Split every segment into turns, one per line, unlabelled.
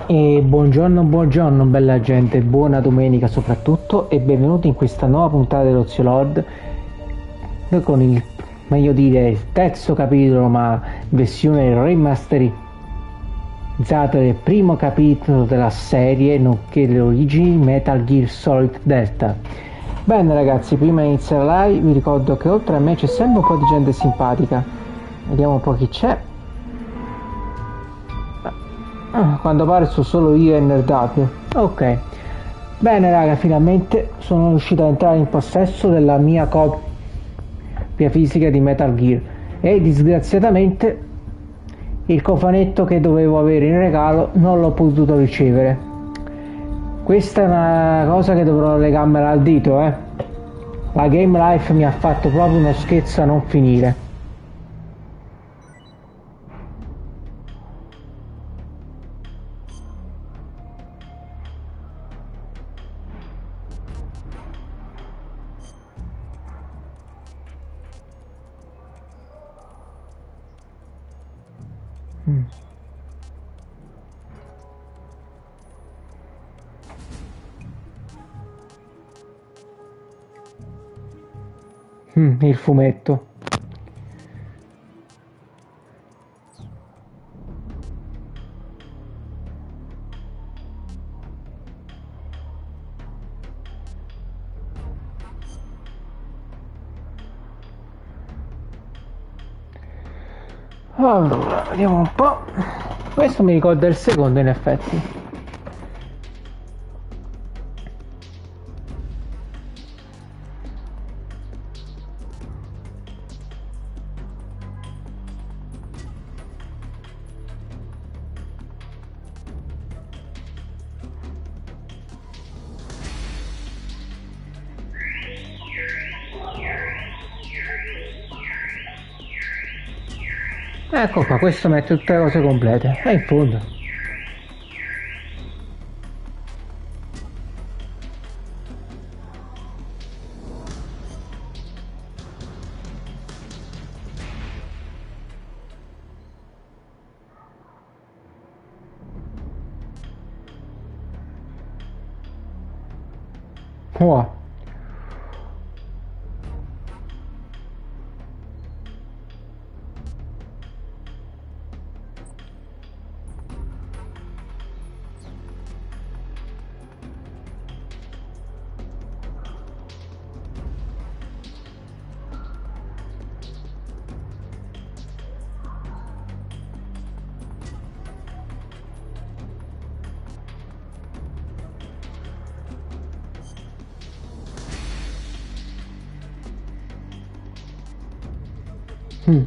E buongiorno bella gente, buona domenica soprattutto e benvenuti in questa nuova puntata dello Zio Lord con il, meglio dire, il terzo capitolo ma versione remasterizzata del primo capitolo della serie nonché le origini Metal Gear Solid Delta. Bene ragazzi, prima di iniziare la live vi ricordo che oltre a me c'è sempre un po' di gente simpatica, vediamo un po' chi c'è. Quando pare sono solo io e Nerdato. Ok. Bene raga, finalmente sono riuscito ad entrare in possesso della mia copia fisica di Metal Gear e disgraziatamente il cofanetto che dovevo avere in regalo non l'ho potuto ricevere. Questa è una cosa che dovrò legarmela al dito, La Game Life mi ha fatto proprio uno scherzo a non finire. Il fumetto. Allora, vediamo un po'. Questo mi ricorda il secondo in effetti. Ecco qua, questo mette tutte le cose complete. E in fondo. Wow. Mm.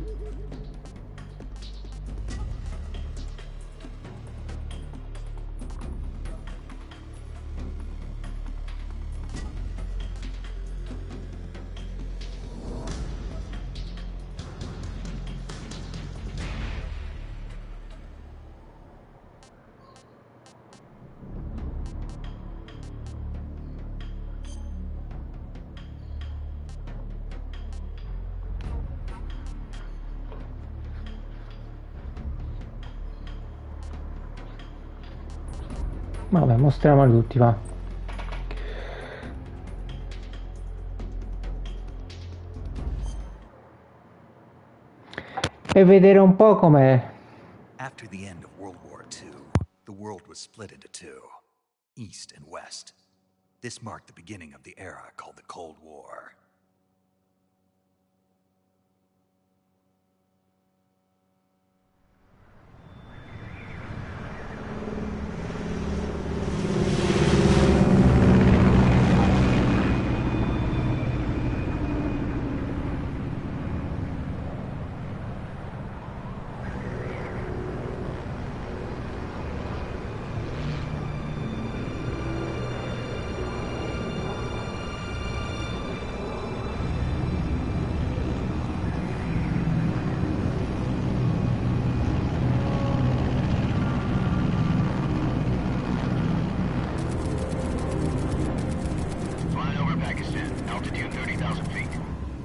Vabbè, mostriamoli tutti, va. E vedere un po' com'è.
After the end of World War II, the world was split into two, East and West. This marked the beginning of the era called the Cold War.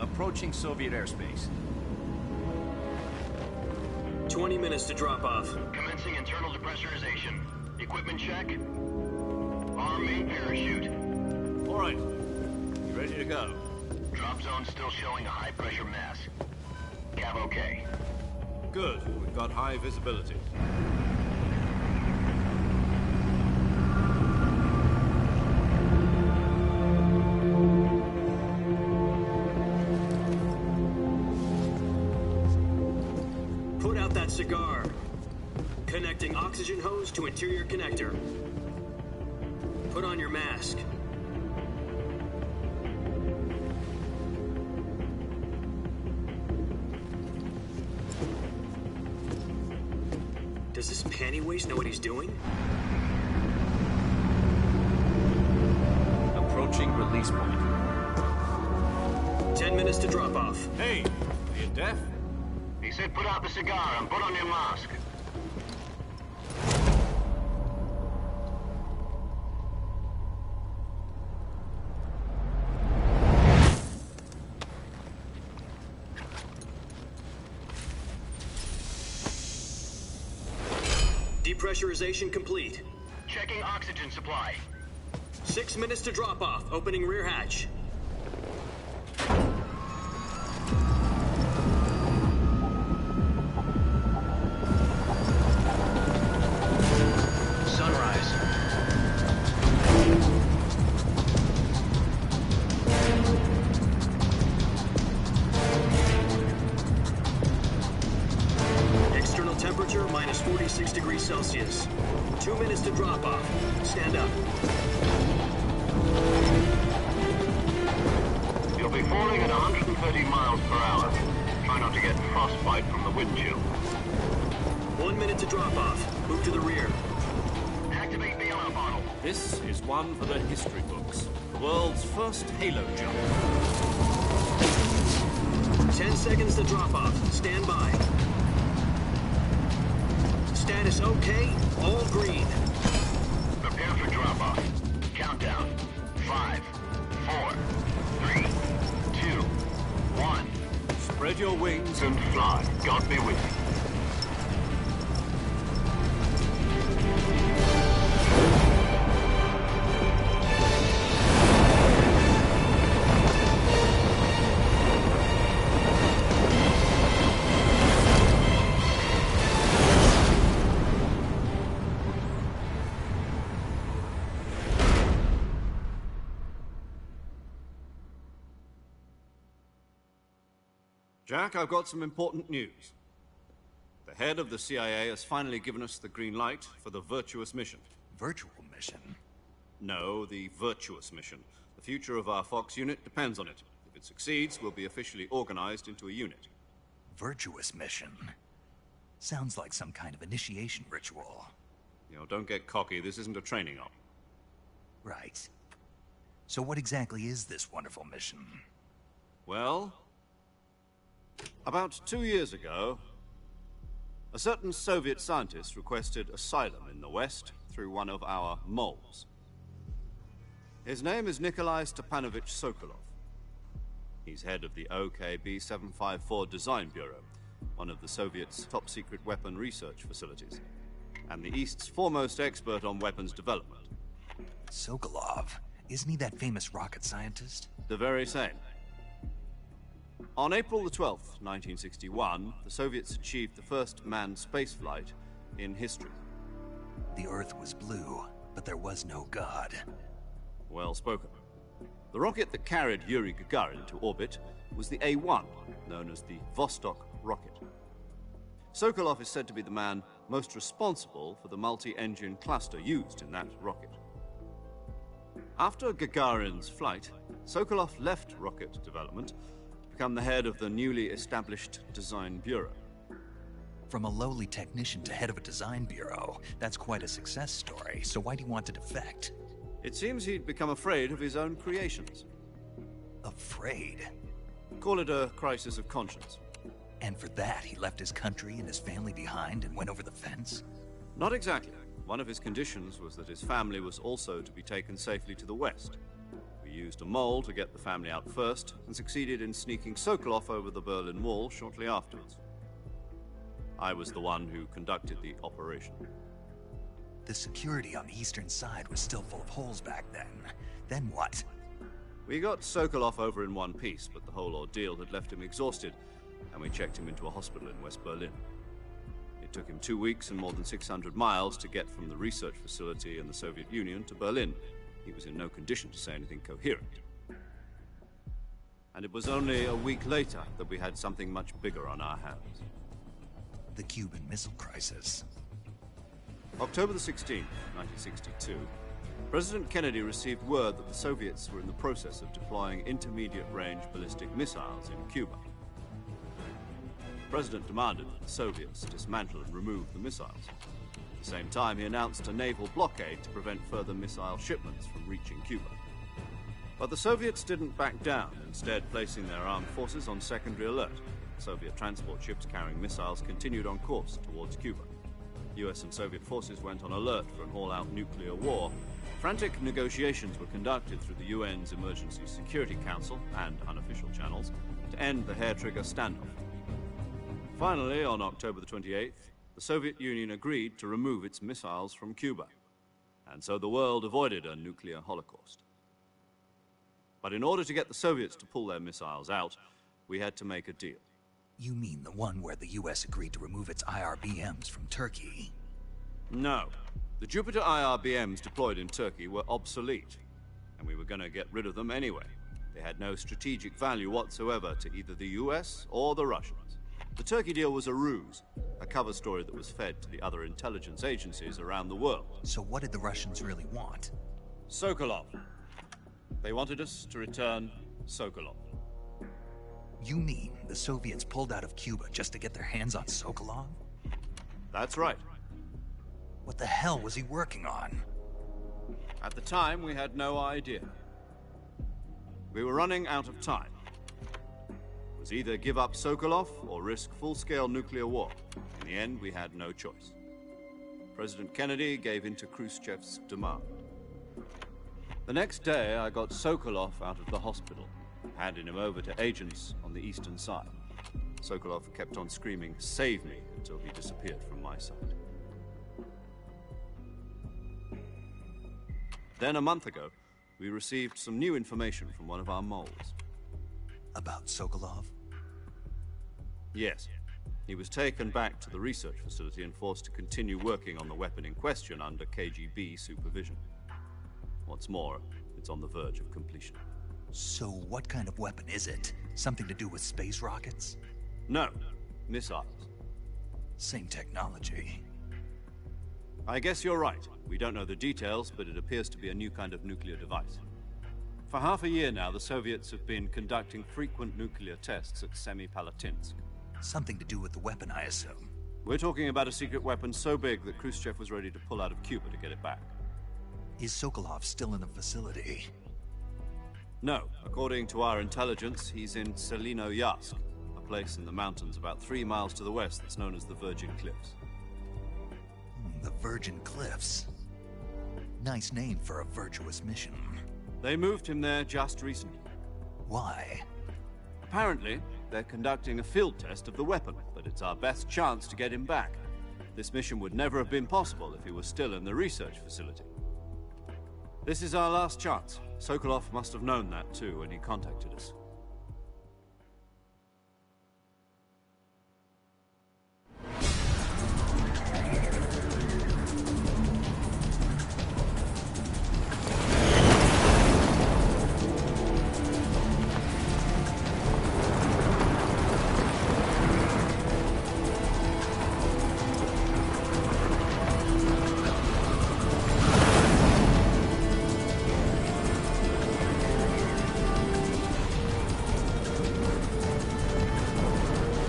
Approaching Soviet airspace.
20 minutes to drop off.
Commence
Commencing internal depressurization. Equipment check. Arm main parachute.
All right. You ready to go?
Drop zone still showing a high pressure mass. Cav okay.
Good. We've got high visibility.
Put out that cigar. Connecting oxygen hose to interior connector. Put on your mask. Does this panty waste know what he's doing?
Approaching release point.
10 minutes to drop off.
Hey, are you deaf?
He said put out the cigar and put on your mask.
Depressurization complete.
Checking oxygen supply.
6 minutes to drop off. Opening rear hatch.
Sunrise.
External temperature minus 46 degrees Celsius. 2 minutes to drop off. Stand up.
You'll be falling at 130 miles per hour. Try not to get frostbite from the wind chill.
1 minute to drop off. Move to the rear.
Activate the alarm bottle.
This is one for the history books. The world's first halo jump.
10 seconds to drop off. Stand by. Status okay. All green.
Prepare for drop-off. Countdown. 5, 4, 3, 2, 1.
Spread your wings
And fly. God be with you.
Jack, I've got some important news. The head of the CIA has finally given us the green light for the virtuous mission.
Virtual mission?
No, the virtuous mission. The future of our Fox unit depends on it. If it succeeds, we'll be officially organized into a unit.
Virtuous mission? Sounds like some kind of initiation ritual.
You know, don't get cocky. This isn't a training op.
Right. So what exactly is this wonderful mission?
Well, about 2 years ago, a certain Soviet scientist requested asylum in the West through one of our moles. His name is Nikolai Stepanovich Sokolov. He's head of the OKB-754 Design Bureau, one of the Soviets' top-secret weapon research facilities, and the East's foremost expert on weapons development.
Sokolov? Isn't he that famous rocket scientist?
The very same. On April the 12th, 1961, the Soviets achieved the first manned spaceflight in history.
The Earth was blue, but there was no God.
Well spoken. The rocket that carried Yuri Gagarin to orbit was the A-1, known as the Vostok rocket. Sokolov is said to be the man most responsible for the multi-engine cluster used in that rocket. After Gagarin's flight, Sokolov left rocket development to become the head of the newly established Design Bureau.
From a lowly technician to head of a design bureau, that's quite a success story. So why do you want to defect?
It seems he'd become afraid of his own creations.
Afraid?
Call it a crisis of conscience.
And for that, he left his country and his family behind and went over the fence?
Not exactly. One of his conditions was that his family was also to be taken safely to the West. We used a mole to get the family out first, and succeeded in sneaking Sokolov over the Berlin Wall shortly afterwards. I was the one who conducted the operation.
The security on the eastern side was still full of holes back then. Then what?
We got Sokolov over in one piece, but the whole ordeal had left him exhausted, and we checked him into a hospital in West Berlin. It took him 2 weeks and more than 600 miles to get from the research facility in the Soviet Union to Berlin. He was in no condition to say anything coherent. And it was only a week later that we had something much bigger on our hands.
The Cuban Missile Crisis.
October the 16th, 1962, President Kennedy received word that the Soviets were in the process of deploying intermediate-range ballistic missiles in Cuba. The President demanded that the Soviets dismantle and remove the missiles. At the same time, he announced a naval blockade to prevent further missile shipments from reaching Cuba. But the Soviets didn't back down, instead placing their armed forces on secondary alert. Soviet transport ships carrying missiles continued on course towards Cuba. US and Soviet forces went on alert for an all-out nuclear war. Frantic negotiations were conducted through the UN's Emergency Security Council and unofficial channels to end the hair-trigger standoff. Finally, on October the 28th, the Soviet Union agreed to remove its missiles from Cuba, and so the world avoided a nuclear holocaust. But in order to get the Soviets to pull their missiles out, we had to make a deal.
You mean the one where the US agreed to remove its IRBMs from Turkey?
No. The Jupiter IRBMs deployed in Turkey were obsolete, and we were going to get rid of them anyway. They had no strategic value whatsoever to either the US or the Russians. The Turkey deal was a ruse, a cover story that was fed to the other intelligence agencies around the world.
So what did the Russians really want?
Sokolov. They wanted us to return Sokolov.
You mean the Soviets pulled out of Cuba just to get their hands on Sokolov?
That's right.
What the hell was he working on?
At the time, we had no idea. We were running out of time. It was either give up Sokolov or risk full-scale nuclear war. In the end, we had no choice. President Kennedy gave in to Khrushchev's demand. The next day, I got Sokolov out of the hospital, handing him over to agents on the eastern side. Sokolov kept on screaming, "Save me," until he disappeared from my sight. Then, a month ago, we received some new information from one of our moles.
About Sokolov?
Yes. He was taken back to the research facility and forced to continue working on the weapon in question under KGB supervision. What's more, it's on the verge of completion.
So what kind of weapon is it? Something to do with space rockets?
No, missiles.
Same technology.
I guess you're right. We don't know the details, but it appears to be a new kind of nuclear device. For half a year now, the Soviets have been conducting frequent nuclear tests at Semipalatinsk.
Something to do with the weapon, I assume.
We're talking about a secret weapon so big that Khrushchev was ready to pull out of Cuba to get it back.
Is Sokolov still in the facility?
No. According to our intelligence, he's in Selino-Yarsk, a place in the mountains about 3 miles to the west that's known as the Virgin Cliffs.
The Virgin Cliffs. Nice name for a virtuous mission.
They moved him there just recently.
Why?
Apparently, they're conducting a field test of the weapon, but it's our best chance to get him back. This mission would never have been possible if he was still in the research facility. This is our last chance. Sokolov must have known that too when he contacted us.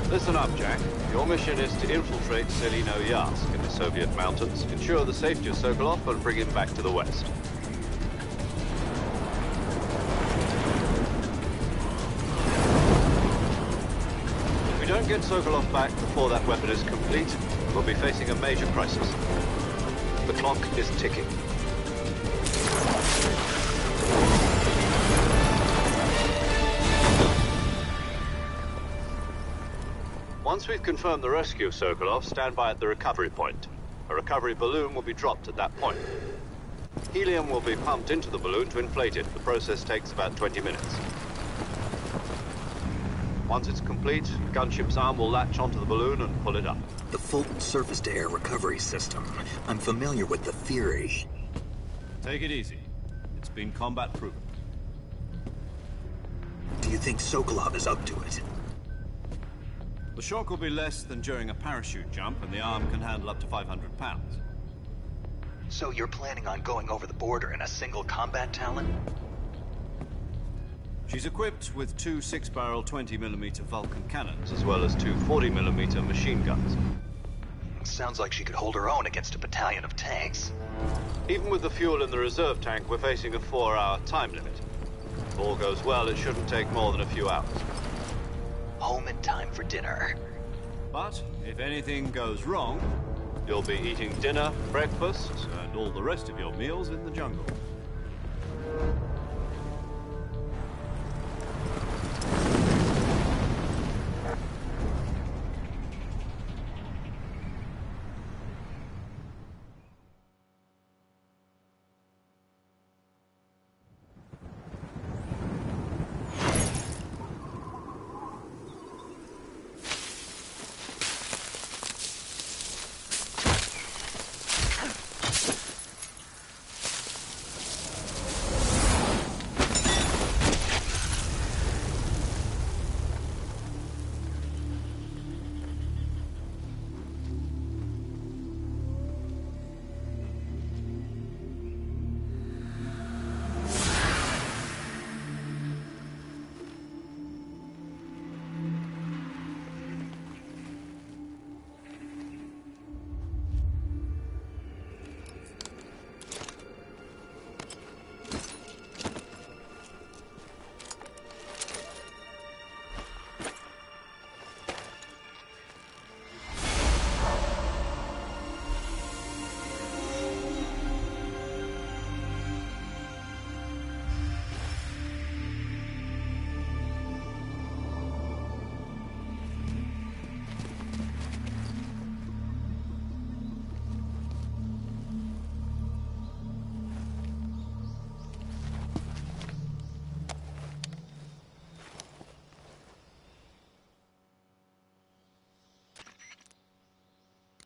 Listen up, Jack. Your mission is to infiltrate Selino-Yarsk in the Soviet mountains, ensure the safety of Sokolov, and bring him back to the west. If we don't get Sokolov back before that weapon is complete, we'll be facing a major crisis. The clock is ticking. Once we've confirmed the rescue of Sokolov, stand by at the recovery point. A recovery balloon will be dropped at that point. Helium will be pumped into the balloon to inflate it. The process takes about 20 minutes. Once it's complete, the gunship's arm will latch onto the balloon and pull it up.
The Fulton surface-to-air recovery system. I'm familiar with the theory.
Take it easy. It's been combat-proven.
Do you think Sokolov is up to it?
The shock will be less than during a parachute jump, and the arm can handle up to 500 pounds.
So you're planning on going over the border in a single combat Talon?
She's equipped with two 6-barrel 20mm Vulcan cannons, as well as two 40mm machine guns.
Sounds like she could hold her own against a battalion of tanks.
Even with the fuel in the reserve tank, we're facing a 4-hour time limit. If all goes well, it shouldn't take more than a few hours.
Home in time for dinner.
But if anything goes wrong, you'll be eating dinner, breakfast, and all the rest of your meals in the jungle.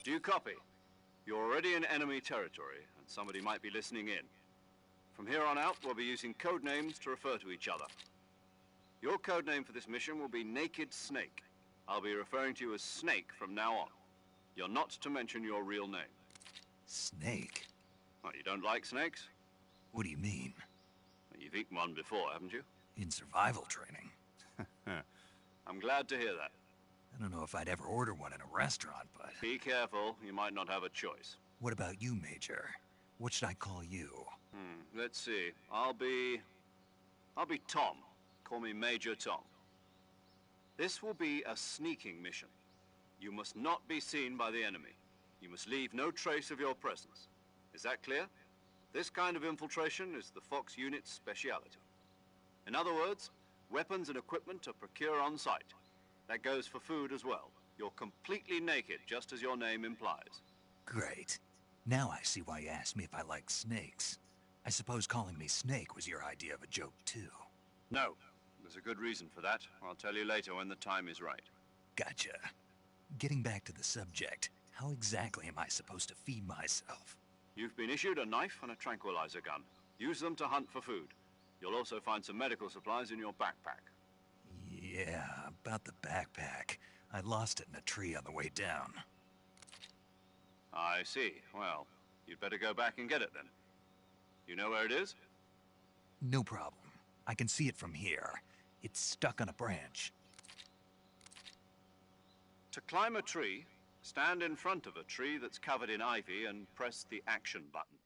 Do you copy? You're already in enemy territory, and somebody might be listening in. From here on out, we'll be using code names to refer to each other. Your code name for this mission will be Naked Snake. I'll be referring to you as Snake from now on. You're not to mention your real name.
Snake?
Oh, you don't like snakes?
What do you mean?
Well, you've eaten one before, haven't you?
In survival training.
I'm glad to hear that.
I don't know if I'd ever order one in a restaurant, but...
Be careful, you might not have a choice.
What about you, Major? What should I call you?
Let's see. I'll be Tom. Call me Major Tom. This will be a sneaking mission. You must not be seen by the enemy. You must leave no trace of your presence. Is that clear? This kind of infiltration is the Fox unit's speciality. In other words, weapons and equipment are procured on site. That goes for food as well. You're completely naked, just as your name implies.
Great. Now I see why you asked me if I like snakes. I suppose calling me Snake was your idea of a joke, too.
No. There's a good reason for that. I'll tell you later when the time is right.
Gotcha. Getting back to the subject, how exactly am I supposed to feed myself?
You've been issued a knife and a tranquilizer gun. Use them to hunt for food. You'll also find some medical supplies in your backpack.
Yeah, about the backpack. I lost it in a tree on the way down.
I see. Well, you'd better go back and get it then. You know where it is?
No problem. I can see it from here. It's stuck on a branch.
To climb a tree, stand in front of a tree that's covered in ivy and press the action button.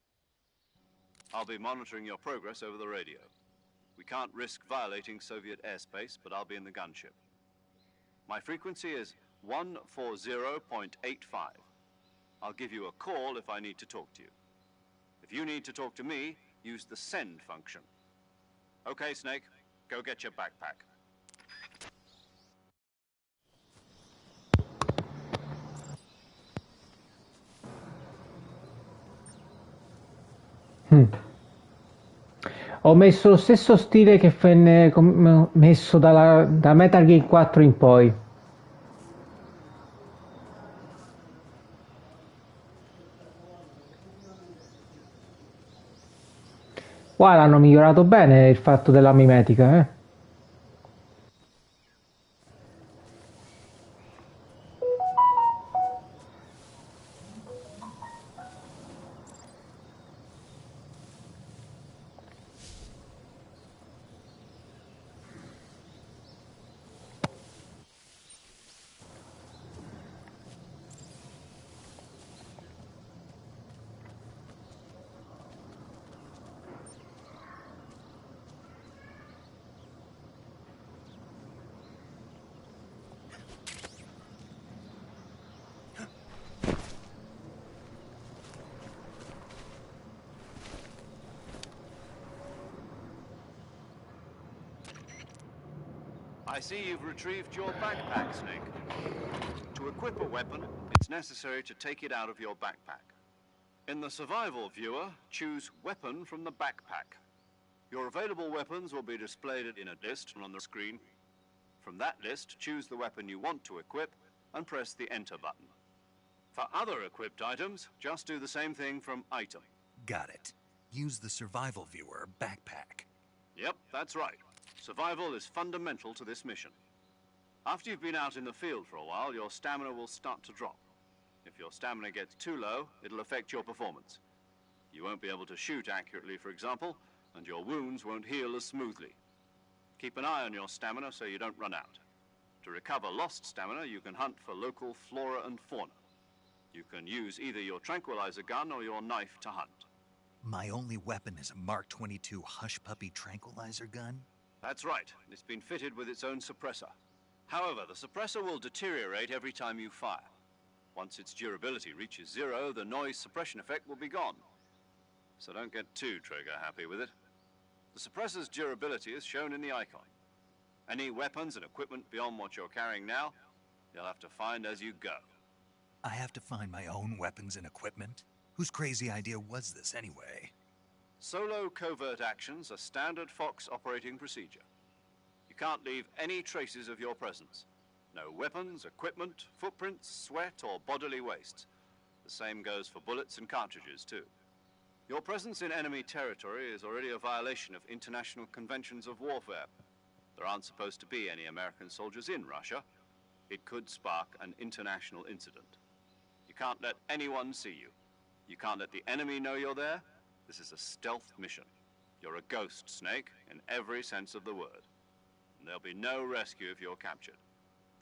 I'll be monitoring your progress over the radio. We can't risk violating Soviet airspace, but I'll be in the gunship. My frequency is 140.85. I'll give you a call if I need to talk to you. If you need to talk to me, use the send function. Okay, Snake, go get your backpack.
Mm. Ho messo lo stesso stile che venne messo da Metal Gear 4 in poi. Qua l'hanno migliorato bene il fatto della mimetica, eh.
I see you've retrieved your backpack, Snake. To equip a weapon, it's necessary to take it out of your backpack. In the survival viewer, choose Weapon from the backpack. Your available weapons will be displayed in a list on the screen. From that list, choose the weapon you want to equip and press the Enter button. For other equipped items, just do the same thing from Item.
Got it. Use the survival viewer backpack.
Yep, that's right. Survival is fundamental to this mission. After you've been out in the field for a while, your stamina will start to drop. If your stamina gets too low, it'll affect your performance. You won't be able to shoot accurately, for example, and your wounds won't heal as smoothly. Keep an eye on your stamina so you don't run out. To recover lost stamina, you can hunt for local flora and fauna. You can use either your tranquilizer gun or your knife to hunt.
My only weapon is a Mark 22 Hush Puppy tranquilizer gun?
That's right. It's been fitted with its own suppressor. However, the suppressor will deteriorate every time you fire. Once its durability reaches 0, the noise suppression effect will be gone. So don't get too trigger happy with it. The suppressor's durability is shown in the icon. Any weapons and equipment beyond what you're carrying now, you'll have to find as you go.
I have to find my own weapons and equipment? Whose crazy idea was this anyway?
Solo covert actions are standard Fox operating procedure. You can't leave any traces of your presence. No weapons, equipment, footprints, sweat, or bodily wastes. The same goes for bullets and cartridges, too. Your presence in enemy territory is already a violation of international conventions of warfare. There aren't supposed to be any American soldiers in Russia. It could spark an international incident. You can't let anyone see you. You can't let the enemy know you're there. This is a stealth mission. You're a ghost, Snake, in every sense of the word. And there'll be no rescue if you're captured.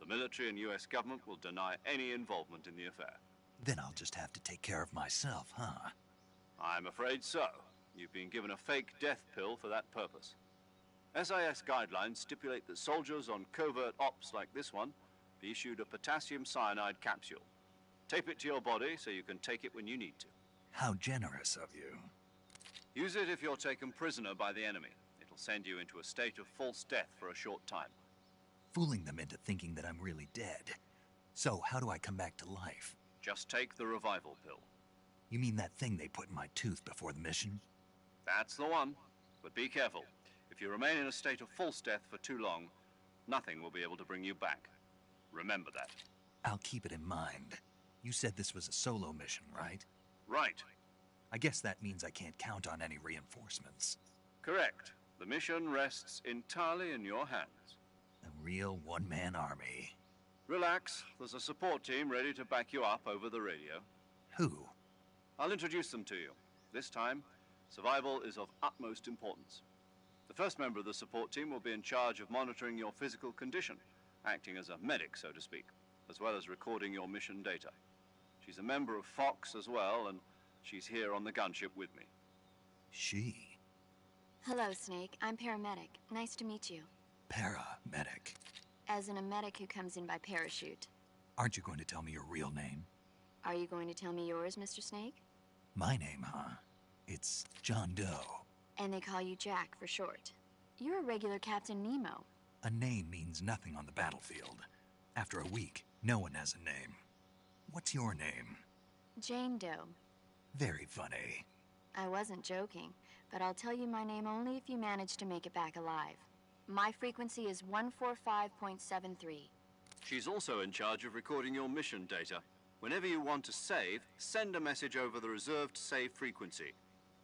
The military and US government will deny any involvement in the affair.
Then I'll just have to take care of myself, huh?
I'm afraid so. You've been given a fake death pill for that purpose. SIS guidelines stipulate that soldiers on covert ops like this one be issued a potassium cyanide capsule. Tape it to your body so you can take it when you need to.
How generous of you.
Use it if you're taken prisoner by the enemy. It'll send you into a state of false death for a short time.
Fooling them into thinking that I'm really dead. So how do I come back to life?
Just take the revival pill.
You mean that thing they put in my tooth before the mission?
That's the one. But be careful. If you remain in a state of false death for too long, nothing will be able to bring you back. Remember that.
I'll keep it in mind. You said this was a solo mission, right?
Right.
I guess that means I can't count on any reinforcements.
Correct. The mission rests entirely in your hands.
A real one-man army.
Relax. There's a support team ready to back you up over the radio.
Who?
I'll introduce them to you. This time, survival is of utmost importance. The first member of the support team will be in charge of monitoring your physical condition, acting as a medic, so to speak, as well as recording your mission data. She's a member of Fox as well, and she's here on the gunship with me.
She?
Hello, Snake. I'm paramedic. Nice to meet you.
Paramedic.
As in a medic who comes in by parachute.
Aren't you going to tell me your real name?
Are you going to tell me yours, Mr. Snake?
My name, huh? It's John Doe.
And they call you Jack for short. You're a regular Captain Nemo.
A name means nothing on the battlefield. After a week, no one has a name. What's your name?
Jane Doe.
Very funny.
I wasn't joking, but I'll tell you my name only if you manage to make it back alive. My frequency is 145.73.
She's also in charge of recording your mission data. Whenever you want to save, send a message over the reserved save frequency,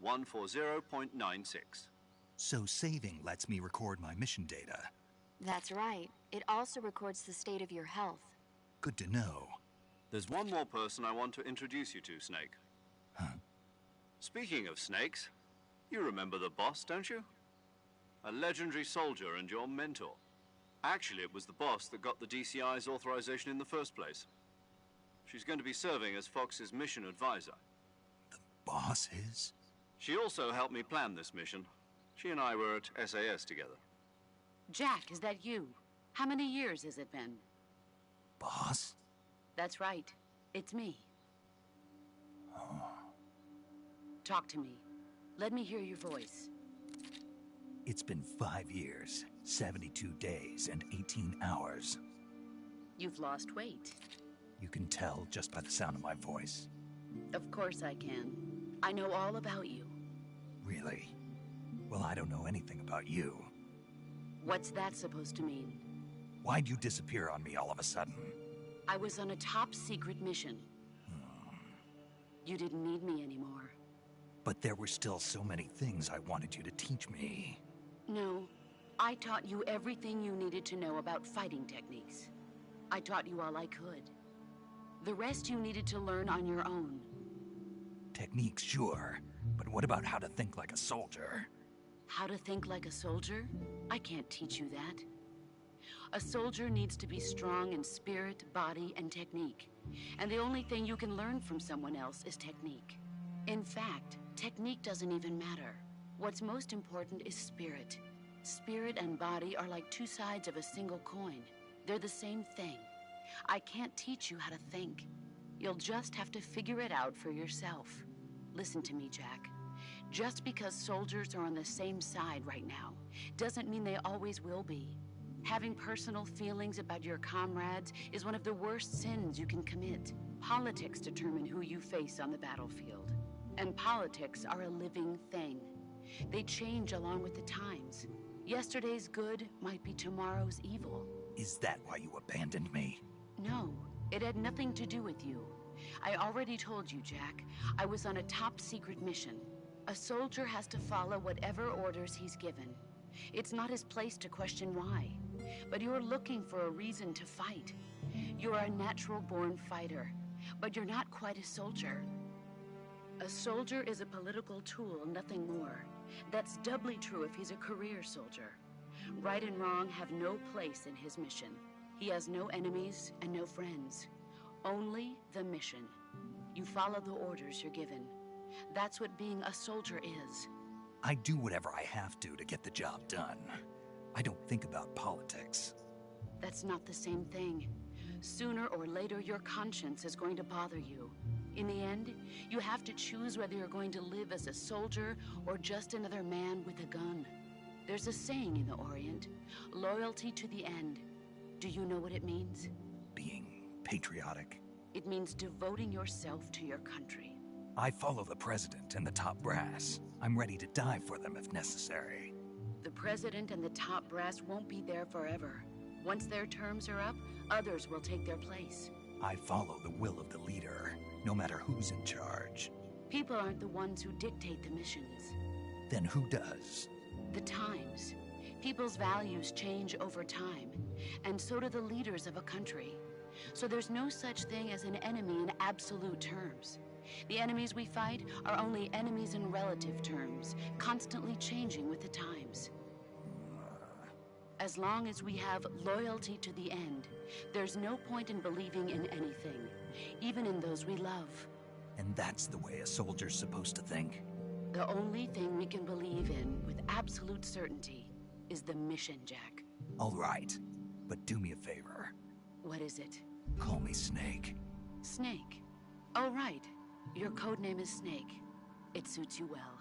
140.96.
So saving lets me record my mission data.
That's right. It also records the state of your health.
Good to know.
There's one more person I want to introduce you to, Snake.
Huh?
Speaking of snakes, you remember the boss, don't you? A legendary soldier and your mentor. Actually, it was the boss that got the DCI's authorization in the first place. She's going to be serving as Fox's mission advisor.
The boss is?
She also helped me plan this mission. She and I were at SAS together.
Jack, is that you? How many years has it been?
Boss?
That's right. It's me.
Oh.
Talk to me. Let me hear your voice.
It's been 5 years, 72 days, and 18 hours.
You've lost weight.
You can tell just by the sound of my voice.
Of course I can. I know all about you.
Really? Well, I don't know anything about you.
What's that supposed to mean?
Why'd you disappear on me all of a sudden?
I was on a top-secret mission. You didn't need me anymore.
But there were still so many things I wanted you to teach me.
No. I taught you everything you needed to know about fighting techniques. I taught you all I could. The rest you needed to learn on your own.
Techniques, sure. But what about how to think like a soldier?
How to think like a soldier? I can't teach you that. A soldier needs to be strong in spirit, body, and technique. And the only thing you can learn from someone else is technique. In fact, technique doesn't even matter. What's most important is spirit. Spirit and body are like two sides of a single coin. They're the same thing. I can't teach you how to think. You'll just have to figure it out for yourself. Listen to me, Jack. Just because soldiers are on the same side right now doesn't mean they always will be. Having personal feelings about your comrades is one of the worst sins you can commit. Politics determine who you face on the battlefield. And politics are a living thing. They change along with the times. Yesterday's good might be tomorrow's evil.
Is that why you abandoned me?
No, it had nothing to do with you. I already told you, Jack. I was on a top-secret mission. A soldier has to follow whatever orders he's given. It's not his place to question why. But you're looking for a reason to fight. You're a natural-born fighter, but you're not quite a soldier. A soldier is a political tool, nothing more. That's doubly true if he's a career soldier. Right and wrong have no place in his mission. He has no enemies and no friends. Only the mission. You follow the orders you're given. That's what being a soldier is.
I do whatever I have to get the job done. I don't think about politics.
That's not the same thing. Sooner or later, your conscience is going to bother you. In the end, you have to choose whether you're going to live as a soldier or just another man with a gun. There's a saying in the Orient, loyalty to the end. Do you know what it means?
Being patriotic.
It means devoting yourself to your country.
I follow the president and the top brass. I'm ready to die for them if necessary.
The president and the top brass won't be there forever. Once their terms are up, others will take their place.
I follow the will of the leader, no matter who's in charge.
People aren't the ones who dictate the missions.
Then who does?
The times. People's values change over time, and so do the leaders of a country. So there's no such thing as an enemy in absolute terms. The enemies we fight are only enemies in relative terms, constantly changing with the times. As long as we have loyalty to the end, there's no point in believing in anything, even in those we love.
And that's the way a soldier's supposed to think?
The only thing we can believe in with absolute certainty is the mission, Jack.
All right, but do me a favor.
What is it?
Call me Snake.
Snake? Oh, right. Your codename is Snake. It suits you well.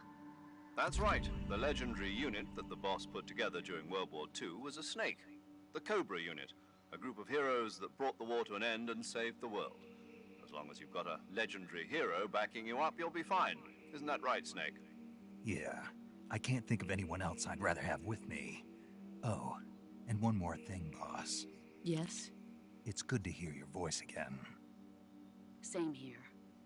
That's right. The legendary unit that the boss put together during World War II was a snake. The Cobra unit, a group of heroes that brought the war to an end and saved the world. As long as you've got a legendary hero backing you up, you'll be fine. Isn't that right, Snake?
Yeah, I can't think of anyone else I'd rather have with me. Oh, and one more thing, boss.
Yes?
It's good to hear your voice again.
Same here.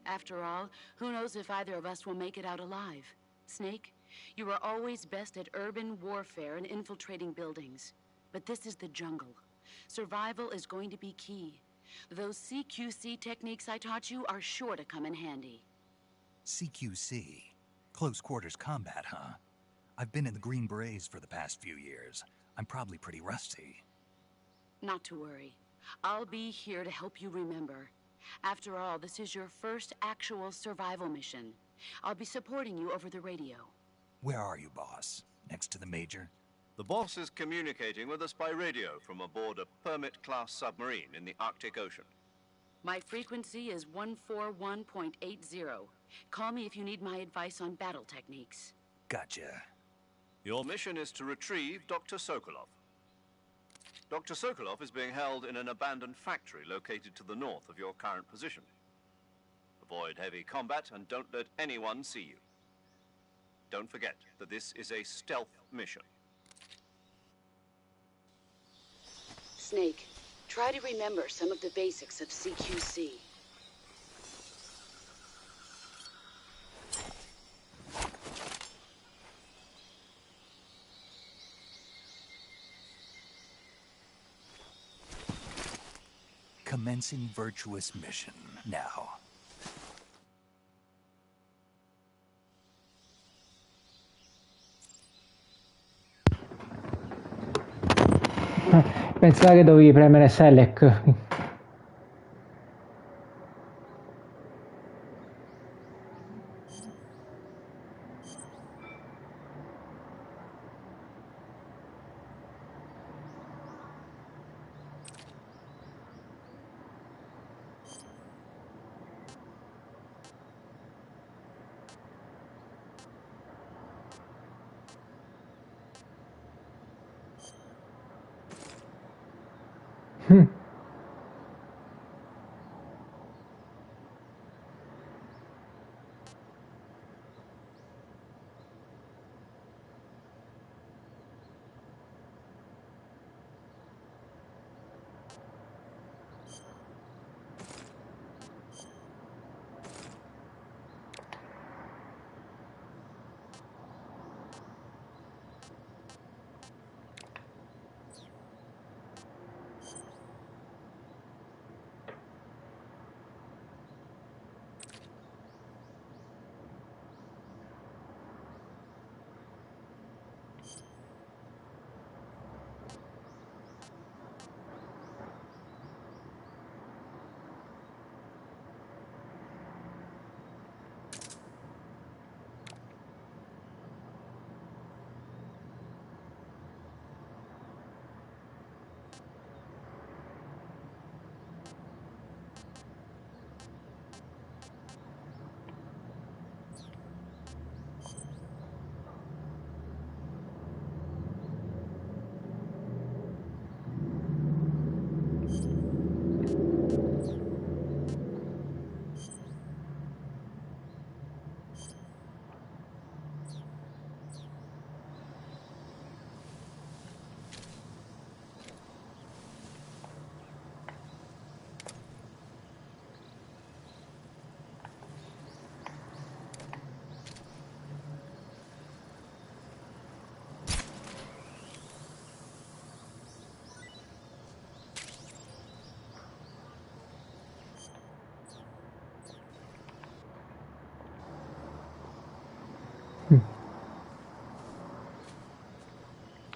After all, who knows if either of us will make it out alive? Snake, you are always best at urban warfare and infiltrating buildings. But this is the jungle. Survival is going to be key. Those CQC techniques I taught you are sure to come in handy.
CQC? Close quarters combat, huh? I've been in the Green Berets for the past few years. I'm probably pretty rusty.
Not to worry. I'll be here to help you remember. After all, this is your first actual survival mission. I'll be supporting you over the radio.
Where are you, boss? Next to the Major?
The boss is communicating with us by radio from aboard a Permit-class submarine in the Arctic Ocean.
My frequency is 141.80. Call me if you need my advice on battle techniques.
Gotcha.
Your mission is to retrieve Dr. Sokolov. Dr. Sokolov is being held in an abandoned factory located to the north of your current position. Avoid heavy combat and don't let anyone see you. Don't forget that this is a stealth mission.
Snake, try to remember some of the basics of CQC.
Commencing virtuous mission now.
Pensavo che dovevi premere Select.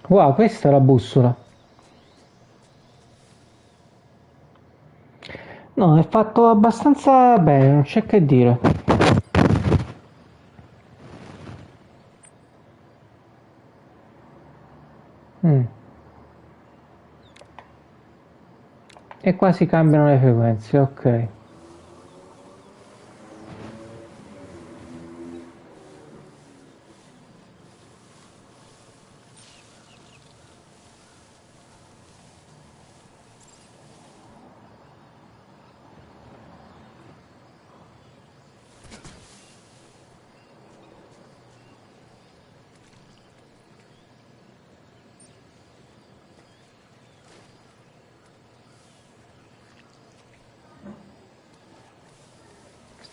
Wow, questa è la bussola. No, è fatto abbastanza bene, non c'è che dire. E qua si cambiano le frequenze, ok.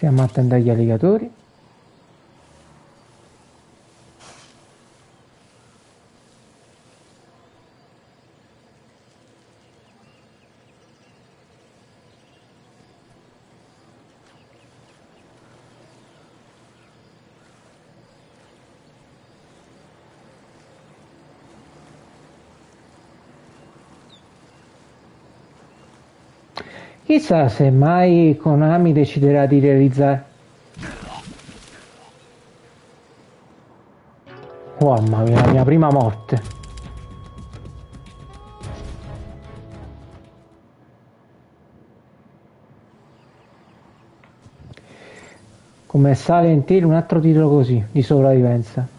Stiamo attenti agli alligatori. Chissà se mai Konami deciderà di realizzare... Oh, mamma mia, la mia prima morte. Come Silent Hill, un altro titolo così, di sopravvivenza.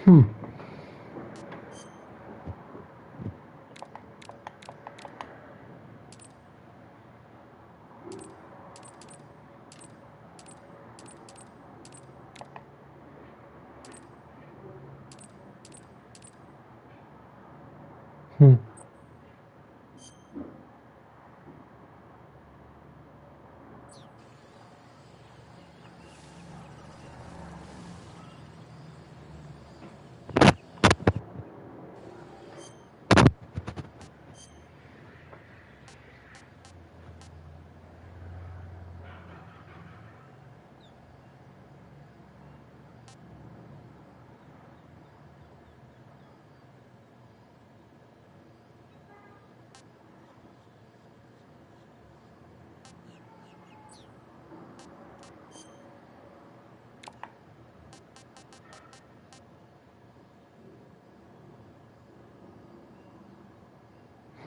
Hmm. Hmm.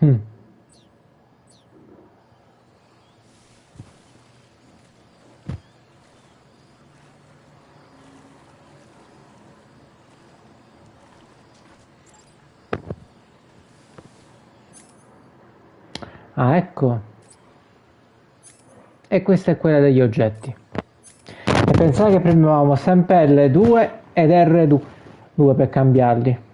Hmm. Ah, ecco. E questa è quella degli oggetti. E pensate che premevamo sempre L2 ed R2 per cambiarli.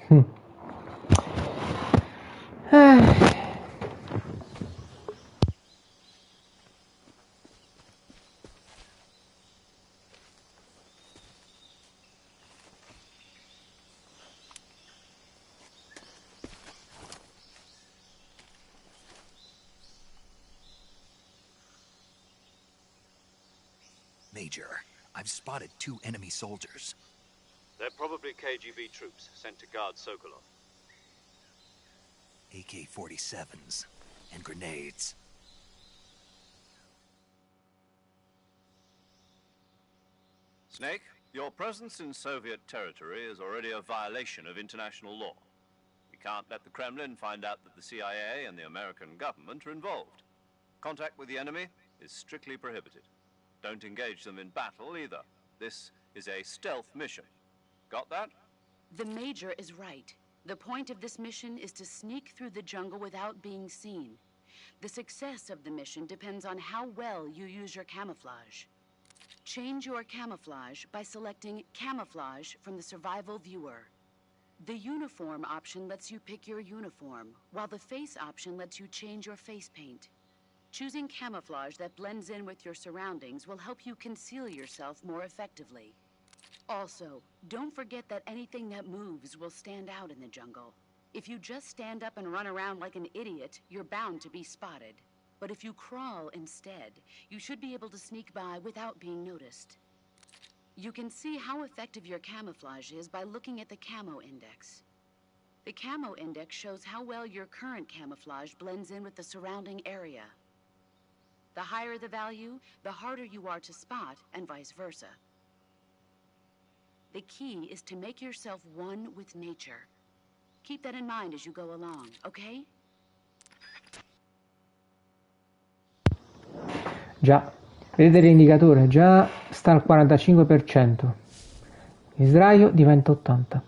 Hmm.
Major, I've spotted 2 enemy soldiers.
They're probably KGB troops sent to guard Sokolov.
AK-47s. and grenades.
Snake, your presence in Soviet territory is already a violation of international law. We can't let the Kremlin find out that the CIA and the American government are involved. Contact with the enemy is strictly prohibited. Don't engage them in battle either. This is a stealth mission. Got that?
The Major is right. The point of this mission is to sneak through the jungle without being seen. The success of the mission depends on how well you use your camouflage. Change your camouflage by selecting Camouflage from the Survival Viewer. The Uniform option lets you pick your uniform, while the Face option lets you change your face paint. Choosing camouflage that blends in with your surroundings will help you conceal yourself more effectively. Also, don't forget that anything that moves will stand out in the jungle. If you just stand up and run around like an idiot, you're bound to be spotted. But if you crawl instead, you should be able to sneak by without being noticed. You can see how effective your camouflage is by looking at the Camo Index. The Camo Index shows how well your current camouflage blends in with the surrounding area. The higher the value, the harder you are to spot, and vice versa. The key is to make yourself one with nature. Keep that in mind as you go along, okay?
Già, vedete l'indicatore? Già sta al 45%. Il sdraio diventa 80%.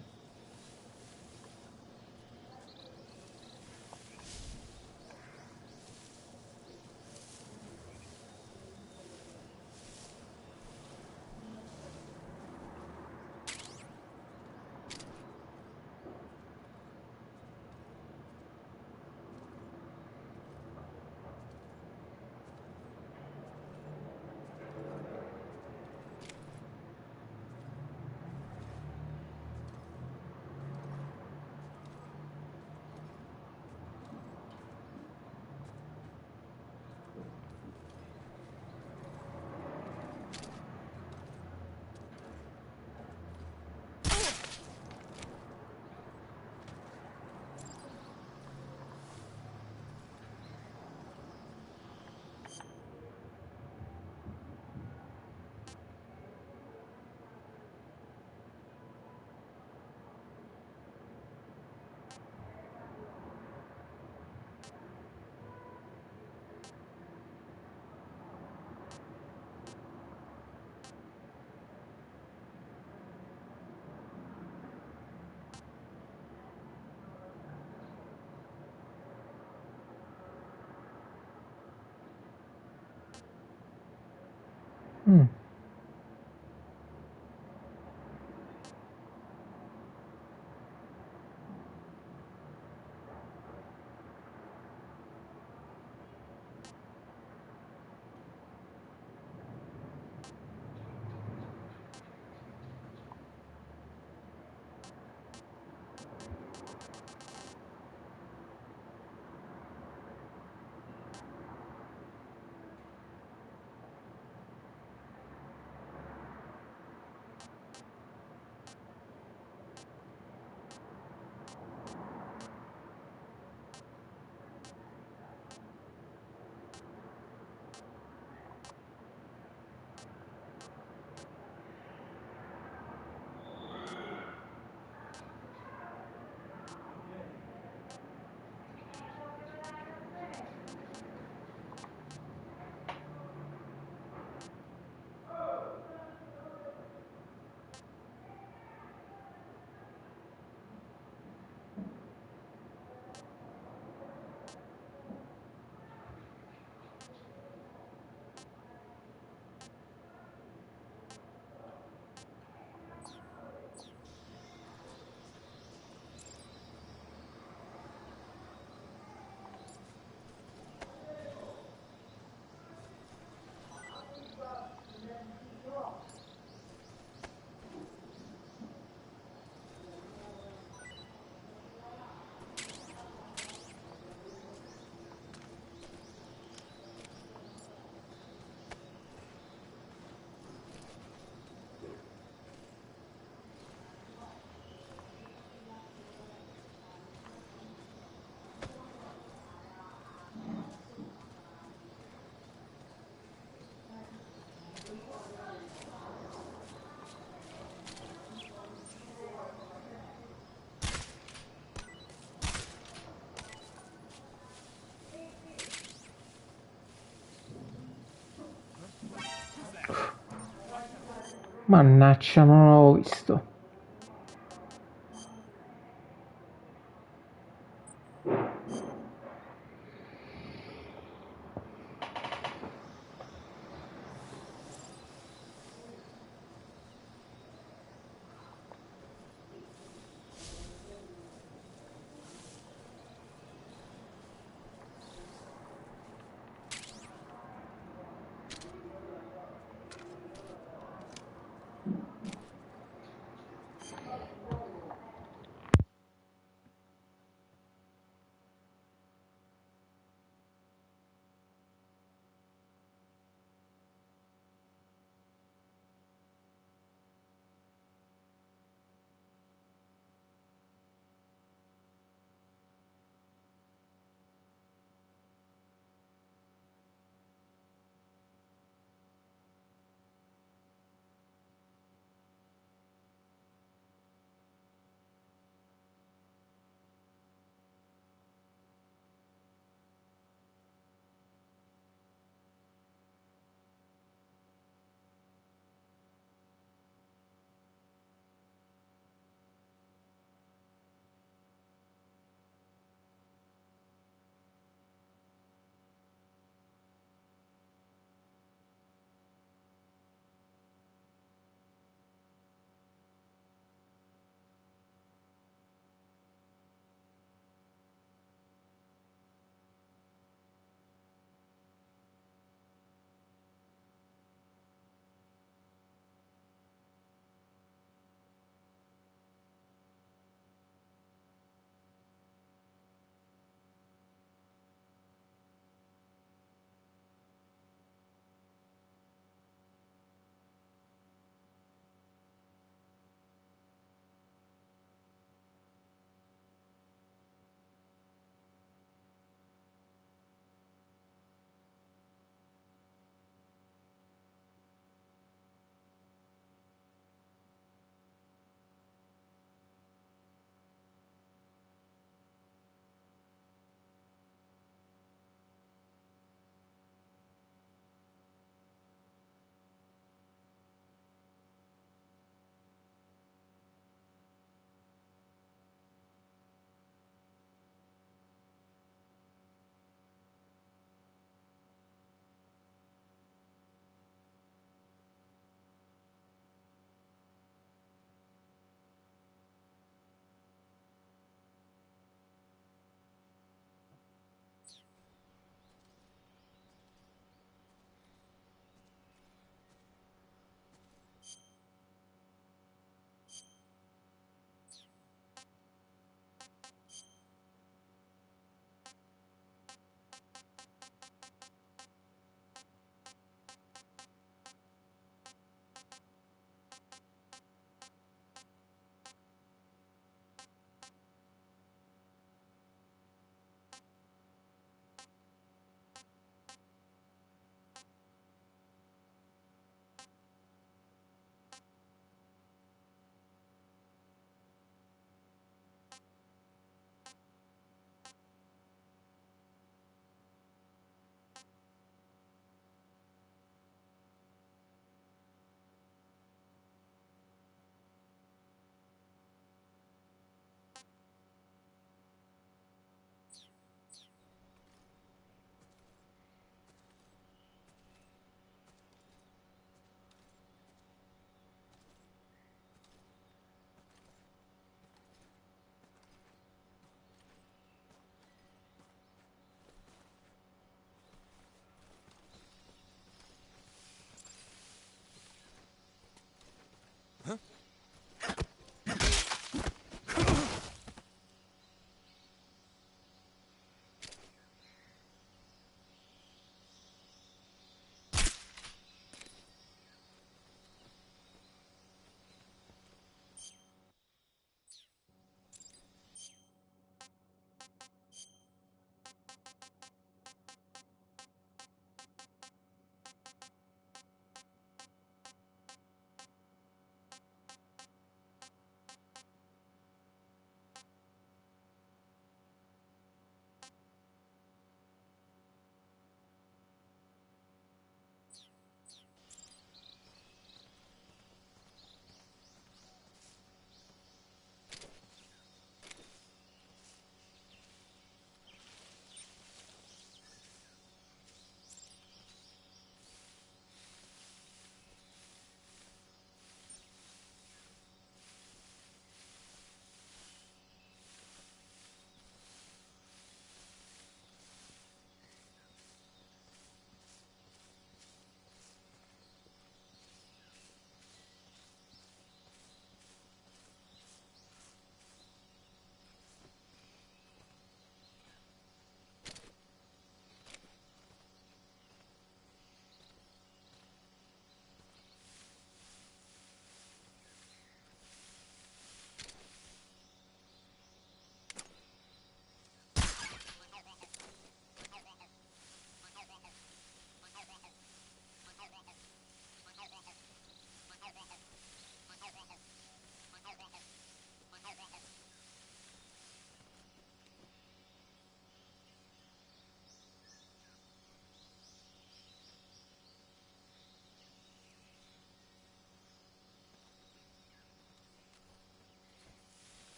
Mannaggia, non l'avevo visto.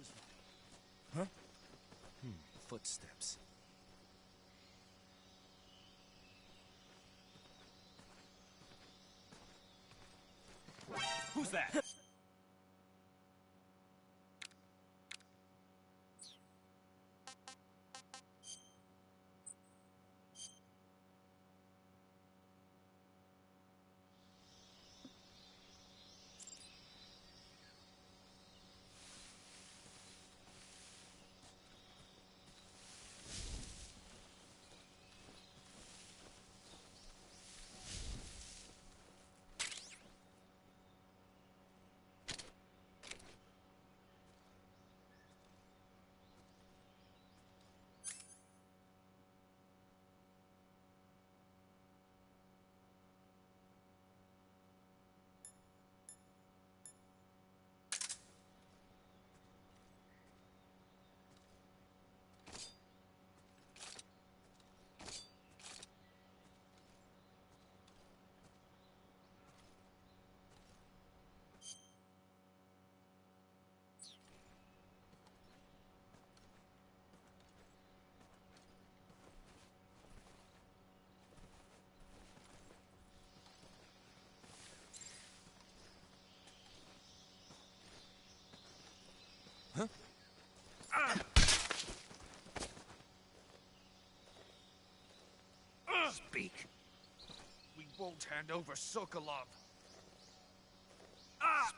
was that? Huh? Footsteps. Who's that?
Speak.
We won't hand over Sokolov.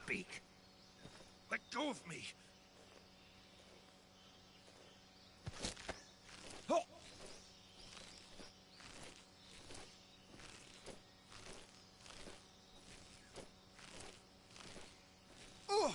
Speak.
Let go of me. Oh! Oh!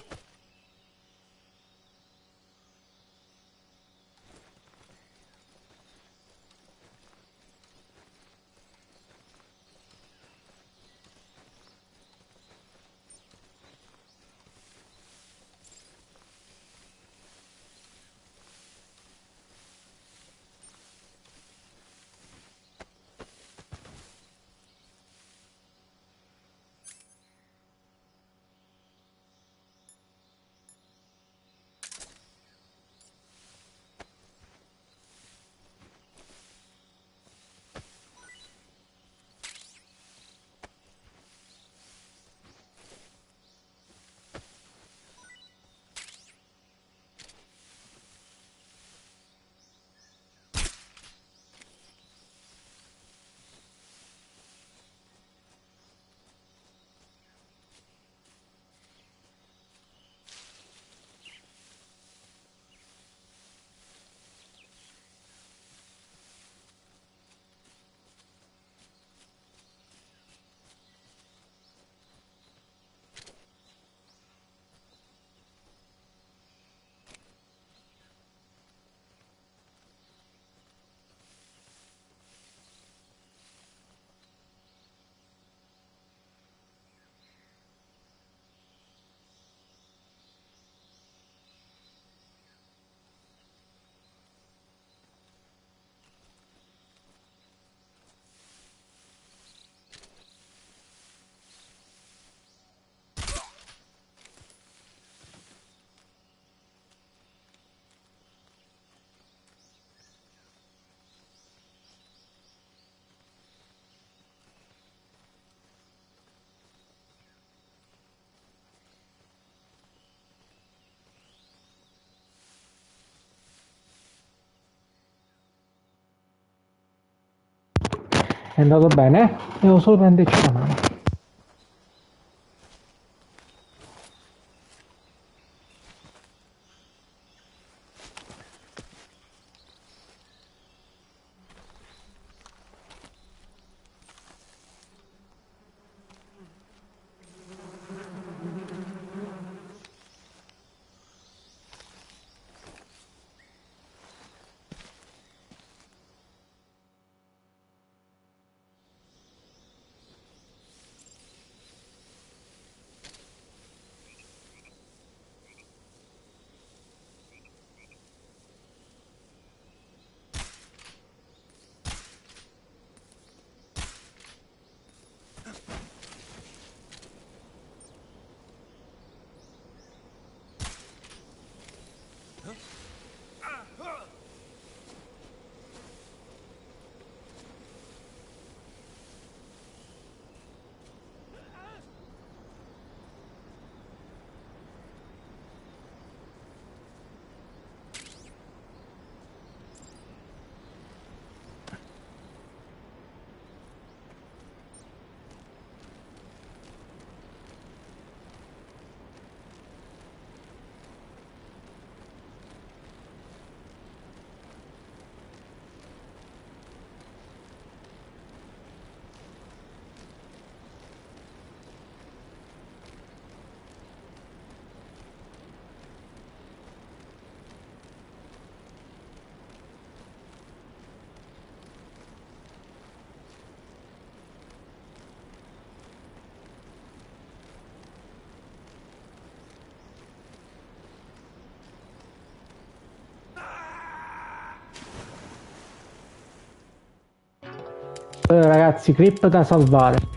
È andato bene? Devo solo prenderci la mano. Allora ragazzi, clip da salvare.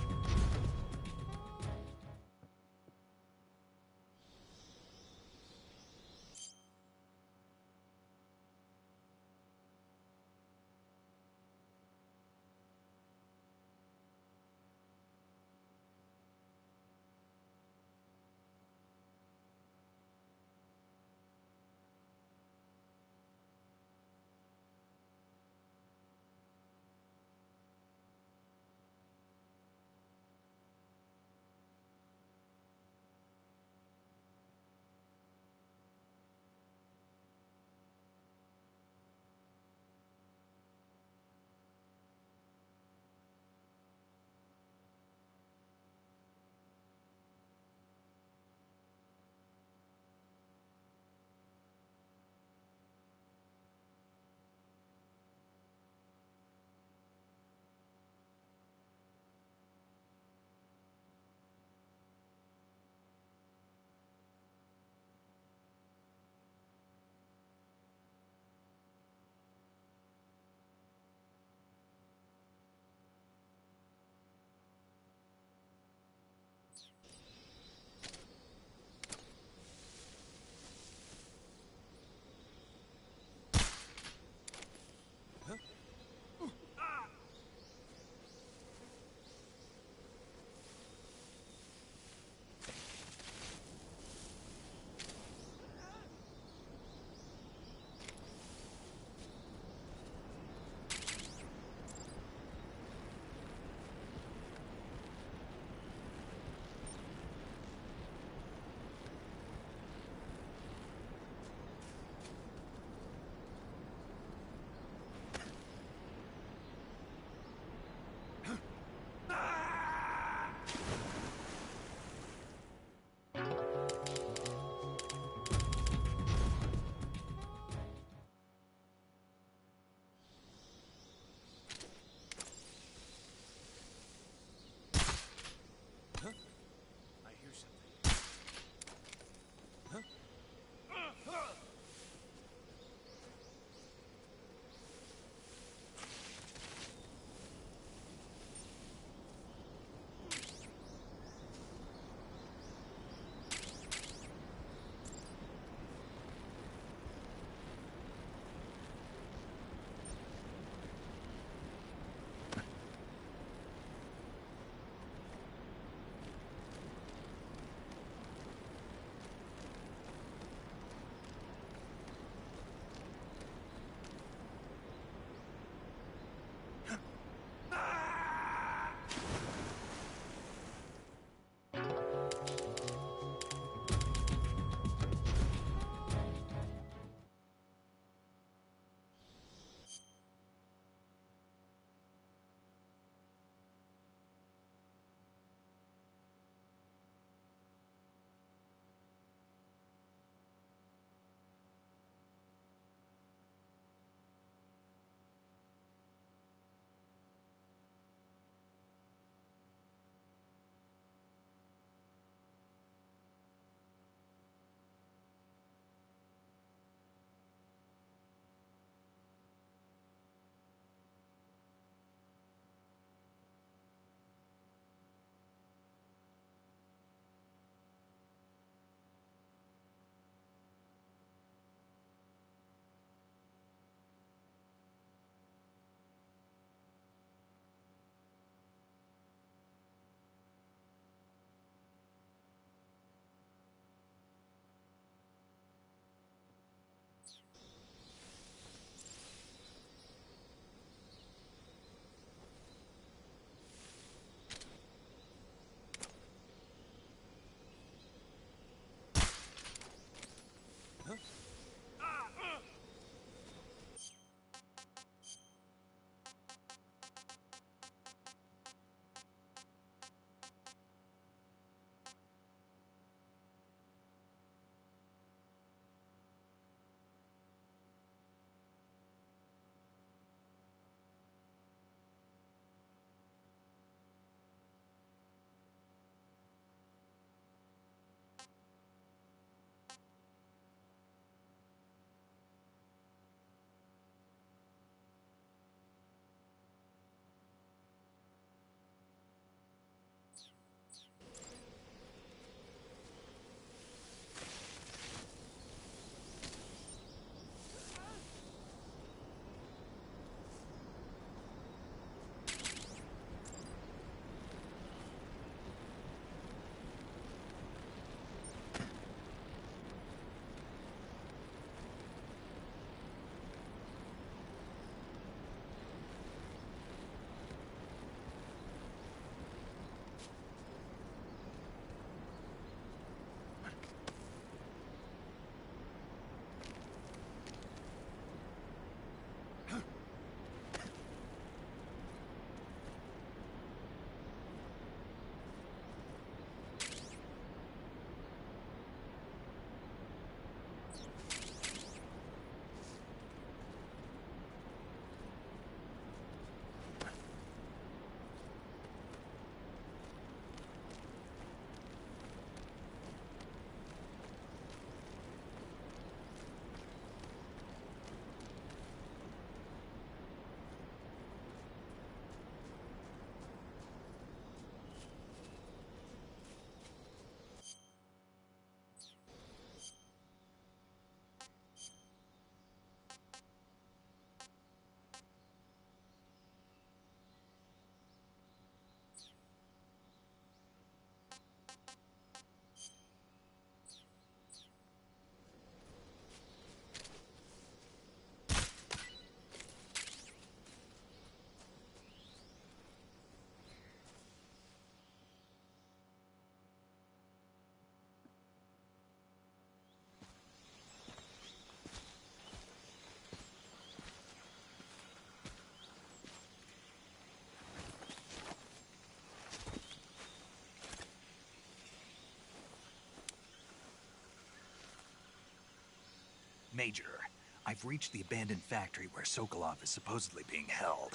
Major, I've reached the abandoned factory where Sokolov is supposedly being held.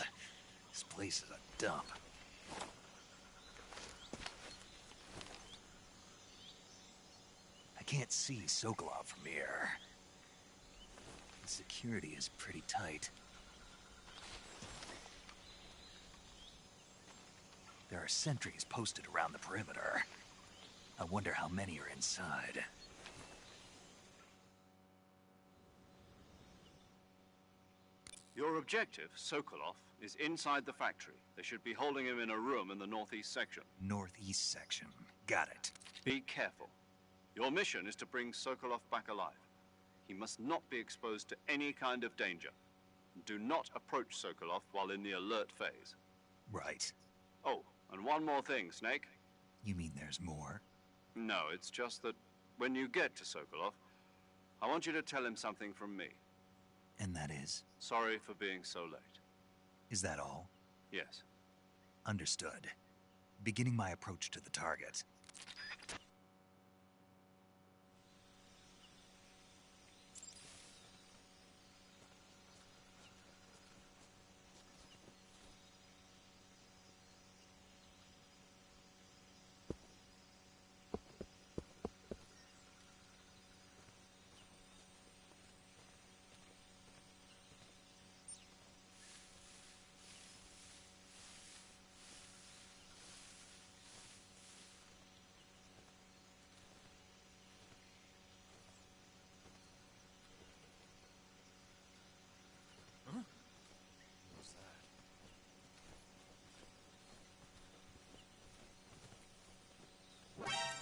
This place is a dump. I can't see Sokolov from here. The security is pretty tight. There are sentries posted around the perimeter. I wonder how many are inside.
Your objective, Sokolov, is inside the factory. They should be holding him in a room in the northeast section.
Northeast section. Got it.
Be careful. Your mission is to bring Sokolov back alive. He must not be exposed to any kind of danger. Do not approach Sokolov while in the alert phase.
Right.
Oh, and one more thing, Snake.
You mean there's more?
No, it's just that when you get to Sokolov, I want you to tell him something from me.
And that is?
Sorry for being so late.
Is that all?
Yes.
Understood. Beginning my approach to the target.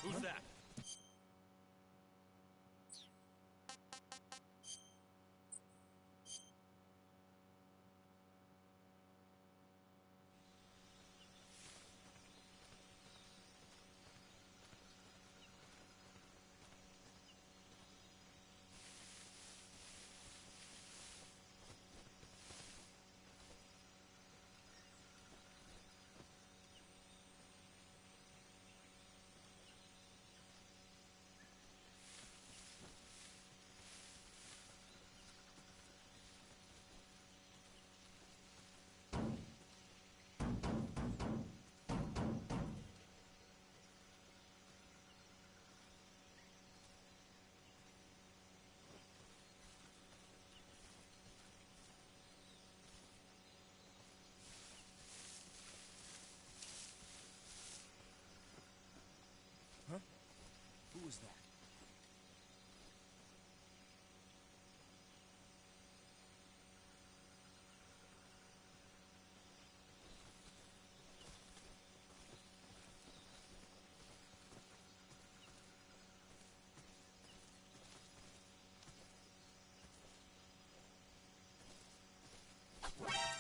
Who's that? Who was that?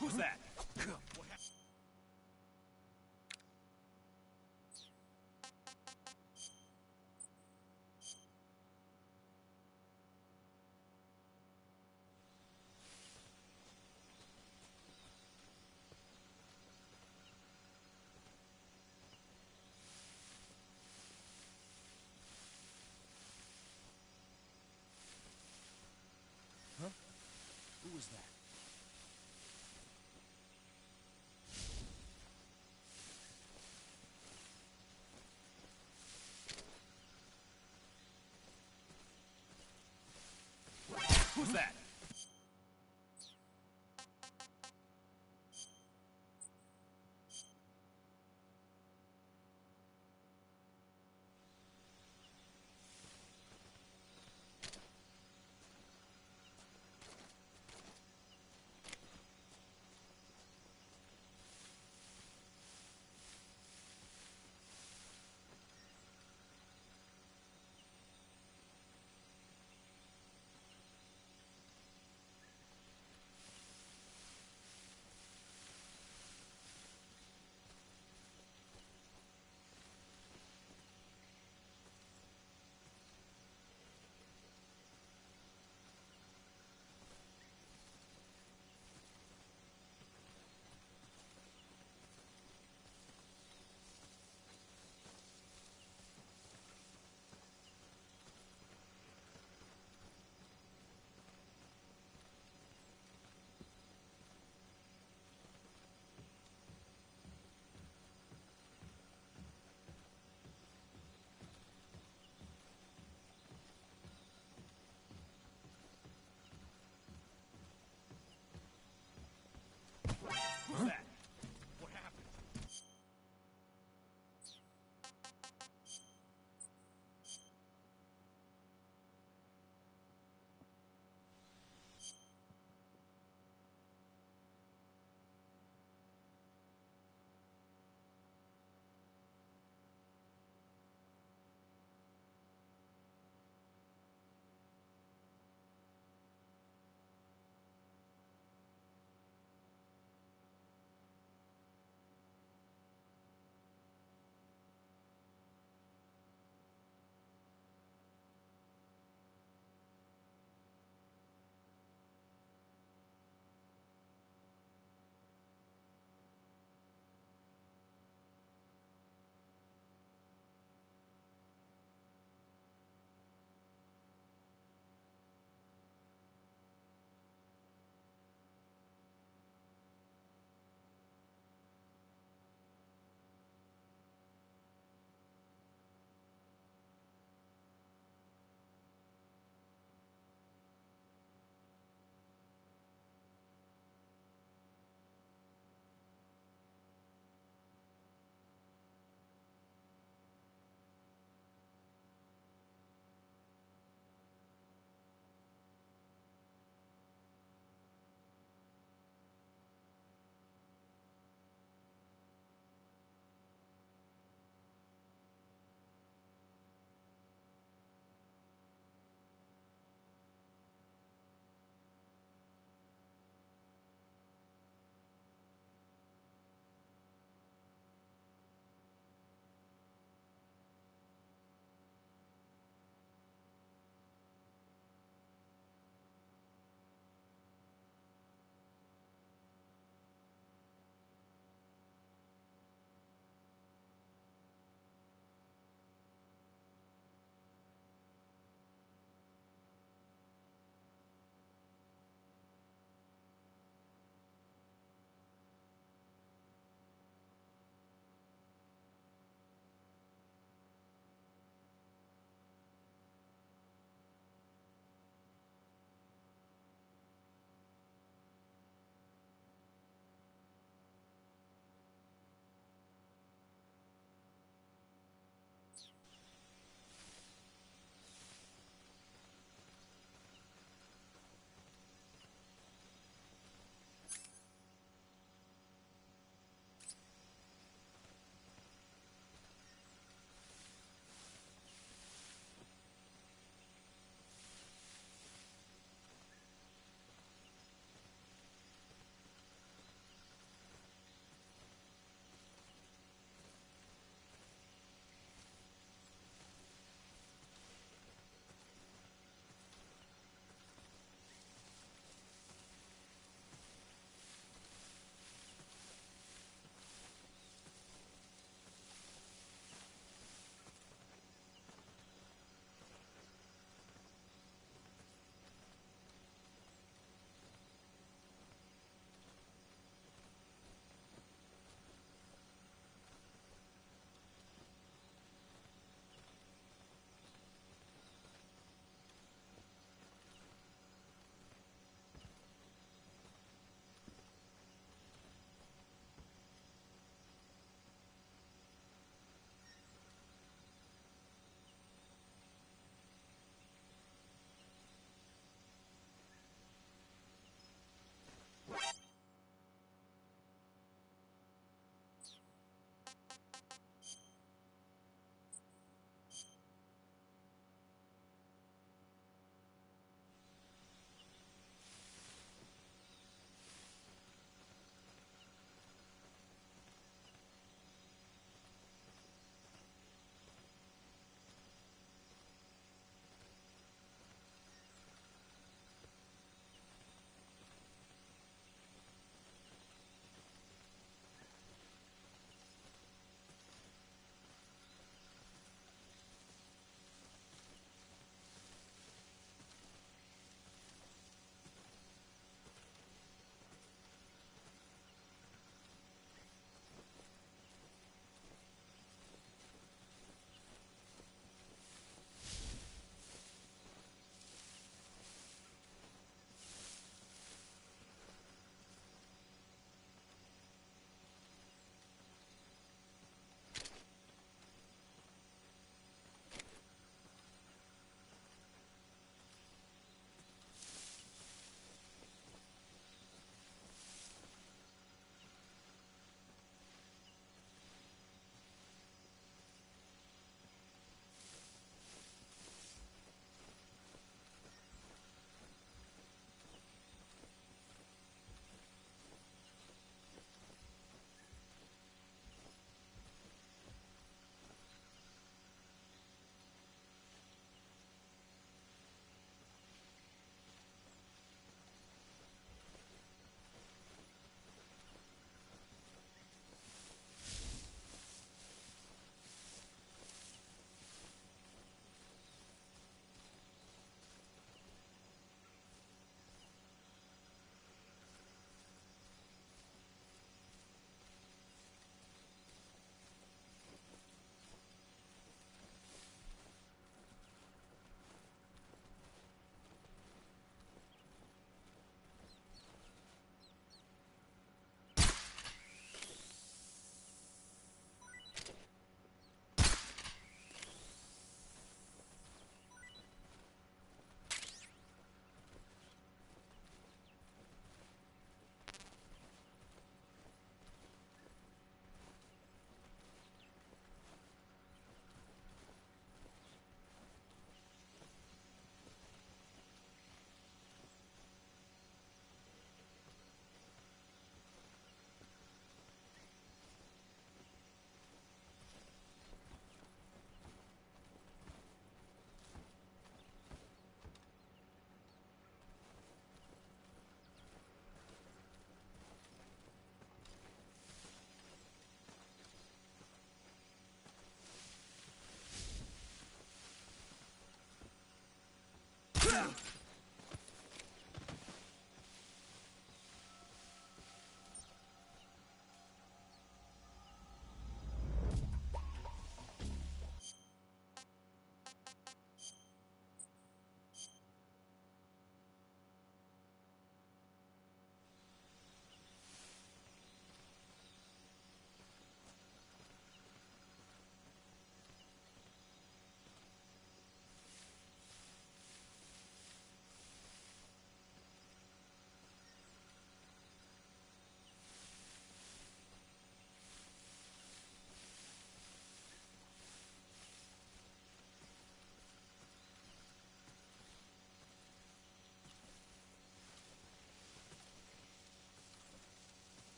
Who's that? What happened? Huh? Who was that?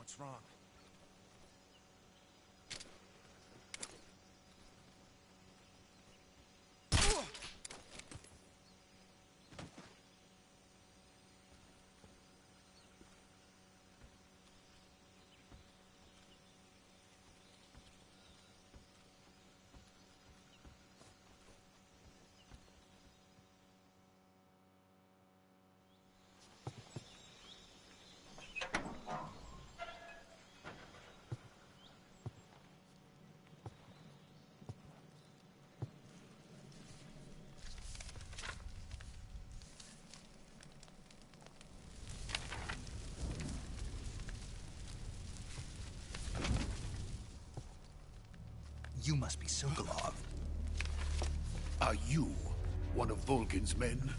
What's wrong?
You must be Sokolov.
Are you one of Volgin's men?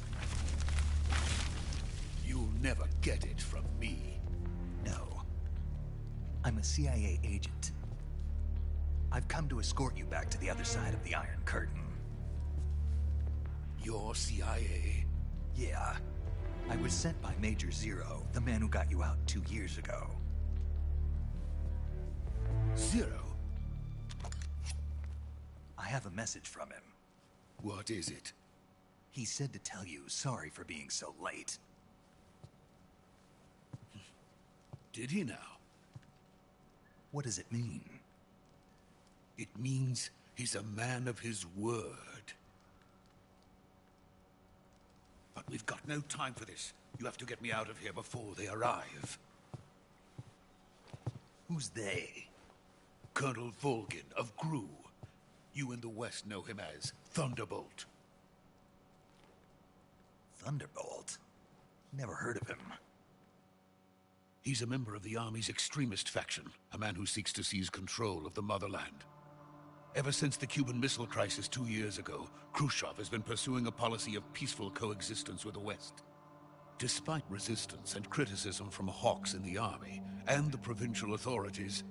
You'll never get it from me.
No. I'm a CIA agent. I've come to escort you back to the other side of the Iron Curtain.
You're CIA?
Yeah. I was sent by Major Zero, the man who got you out 2 years ago.
Zero?
I have a message from him.
What is it?
He said to tell you sorry for being so late.
Did he now?
What does it mean?
It means he's a man of his word. But we've got no time for this. You have to get me out of here before they arrive.
Who's they?
Colonel Volgin of Gru. You in the West know him as Thunderbolt.
Thunderbolt? Never heard of him.
He's a member of the Army's extremist faction, a man who seeks to seize control of the motherland. Ever since the Cuban Missile Crisis 2 years ago, Khrushchev has been pursuing a policy of peaceful coexistence with the West. Despite resistance and criticism from hawks in the Army and the provincial authorities,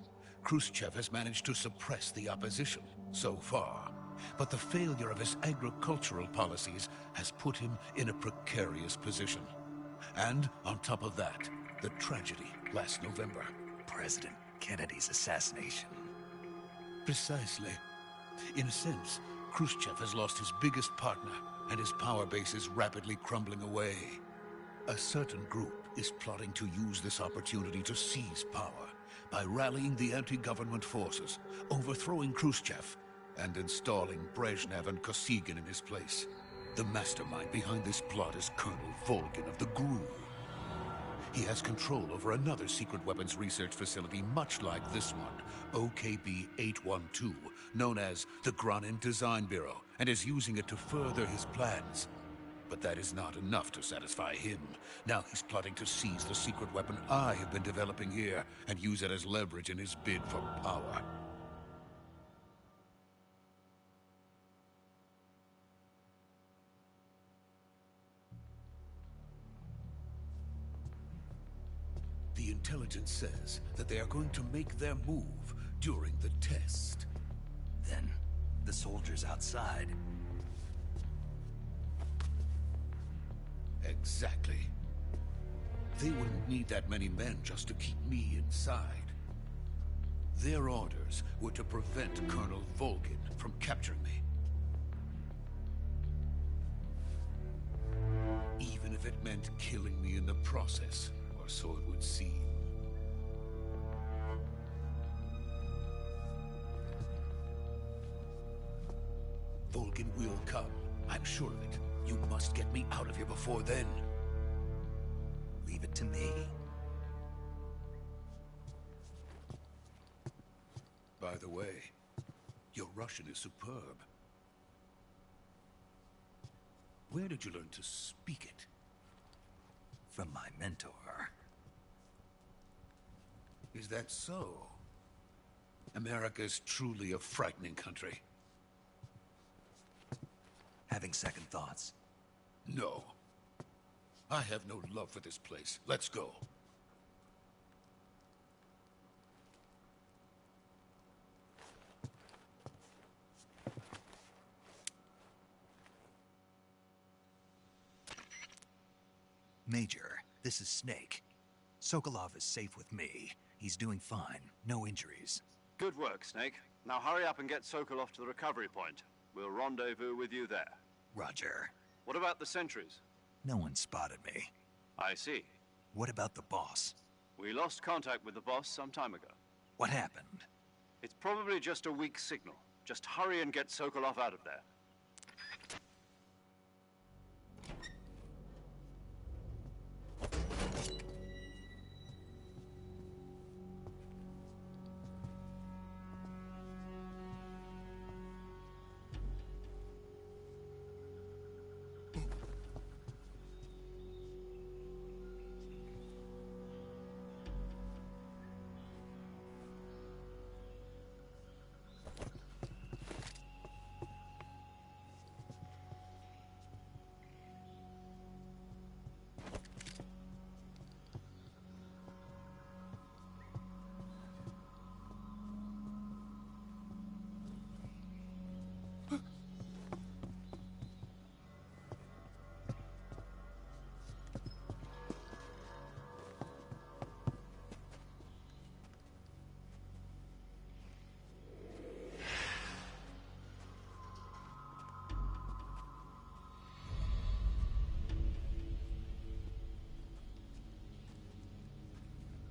Khrushchev has managed to suppress the opposition so far. But the failure of his agricultural policies has put him in a precarious position. And on top of that, the tragedy last November.
President Kennedy's assassination.
Precisely. In a sense, Khrushchev has lost his biggest partner, and his power base is rapidly crumbling away. A certain group is plotting to use this opportunity to seize power by rallying the anti-government forces, overthrowing Khrushchev, and installing Brezhnev and Kosygin in his place. The mastermind behind this plot is Colonel Volgin of the GRU. He has control over another secret weapons research facility much like this one, OKB-812, known as the Granin Design Bureau, and is using it to further his plans. But that is not enough to satisfy him. Now he's plotting to seize the secret weapon I have been developing here and use it as leverage in his bid for power. The intelligence says that they are going to make their move during the test.
Then, the soldiers outside.
Exactly. They wouldn't need that many men just to keep me inside. Their orders were to prevent Colonel Volgin from capturing me. Even if it meant killing me in the process, or so it would seem. Volgin will come. I'm sure of it. You must get me out of here before then.
Leave it to me.
By the way, your Russian is superb. Where did you learn to speak it?
From my mentor.
Is that so? America's truly a frightening country.
Having second thoughts?
No. I have no love for this place. Let's go.
Major, this is Snake. Sokolov is safe with me. He's doing fine. No injuries.
Good work, Snake. Now hurry up and get Sokolov to the recovery point. We'll rendezvous with you there.
Roger.
What about the sentries?
No one spotted me.
I see.
What about the boss?
We lost contact with the boss some time ago.
What happened?
It's probably just a weak signal. Just hurry and get Sokolov out of there.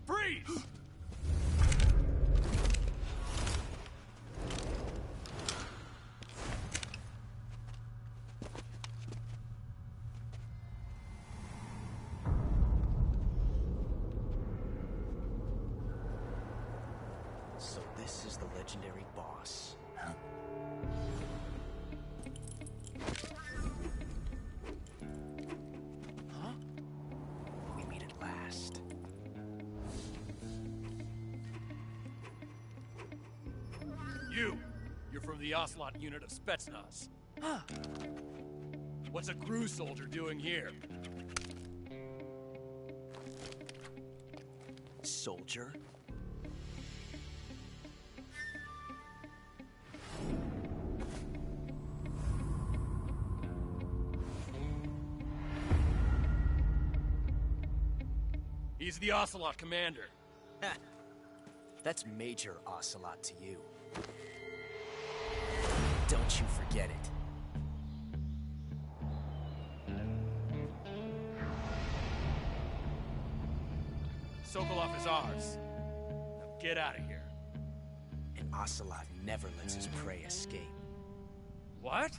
Freeze!
So this is the legendary boss.
Huh?
Huh? We meet at last.
You're from the Ocelot unit of Spetsnaz. Huh. What's a crew soldier doing here?
Soldier?
He's the Ocelot commander.
That's Major Ocelot to you. Don't you forget it.
Sokolov is ours. Now get out of here.
And Ocelot never lets his prey escape.
What?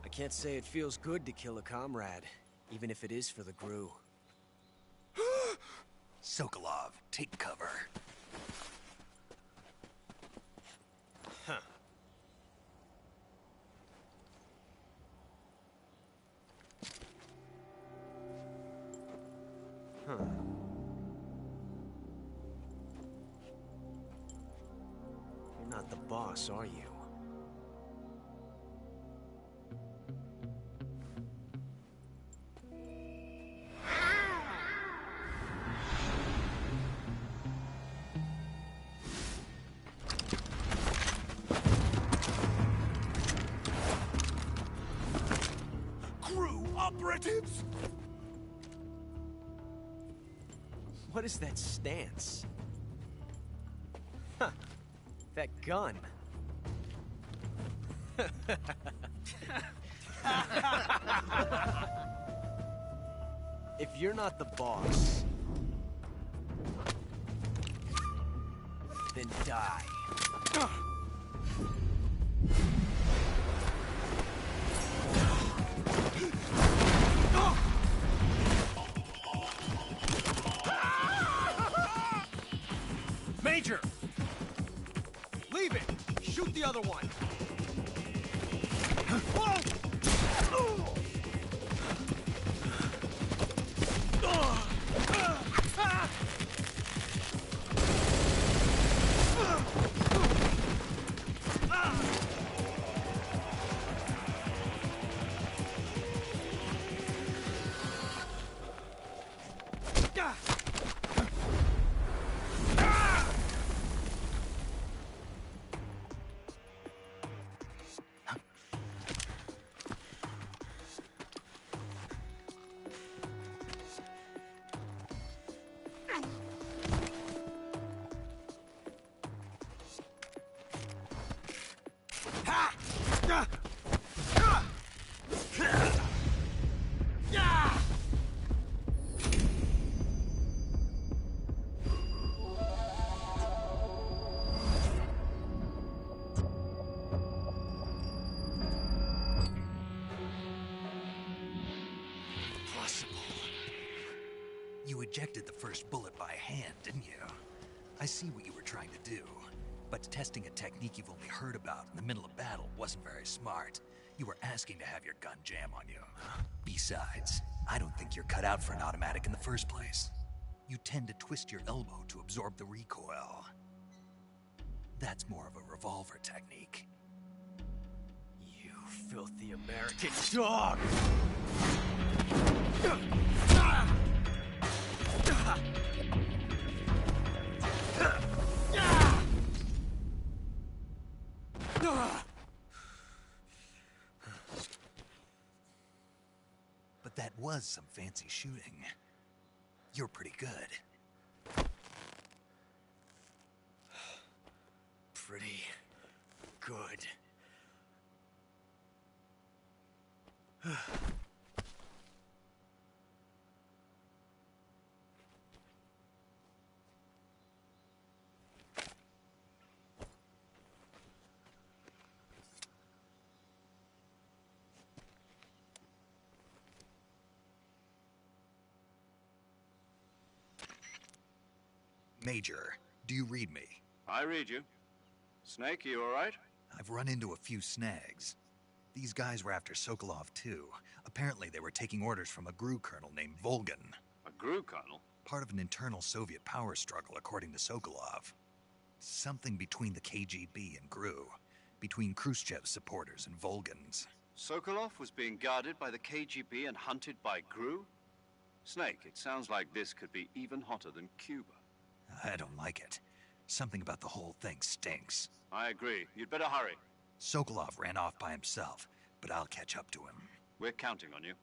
I can't say it feels good to kill a comrade, even if it is for the Gru.
Sokolov, take cover.
Huh. Huh. You're not the boss, are you?
Operatives?
What is that stance? Huh. That gun.
If you're not the boss, then die.
Major! Leave it! Shoot the other one!
You ejected the first bullet by hand, didn't you? I see what you were trying to do. But testing a technique you've only heard about in the middle of battle wasn't very smart. You were asking to have your gun jam on you. Besides, I don't think you're cut out for an automatic in the first place. You tend to twist your elbow to absorb the recoil. That's more of a revolver technique.
You filthy American dog!
But that was some fancy shooting. You're pretty good.
Pretty good.
Major, do you read me?
I read you. Snake, you all right?
I've run into a few snags. These guys were after Sokolov too. Apparently they were taking orders from a GRU colonel named Volgan.
A GRU colonel?
Part of an internal Soviet power struggle, according to Sokolov. Something between the KGB and GRU. Between Khrushchev's supporters and Volgan's.
Sokolov was being guarded by the KGB and hunted by GRU? Snake, it sounds like this could be even hotter than Cuba.
I don't like it. Something about the whole thing stinks.
I agree. You'd better hurry.
Sokolov ran off by himself, but I'll catch up to him.
We're counting on you.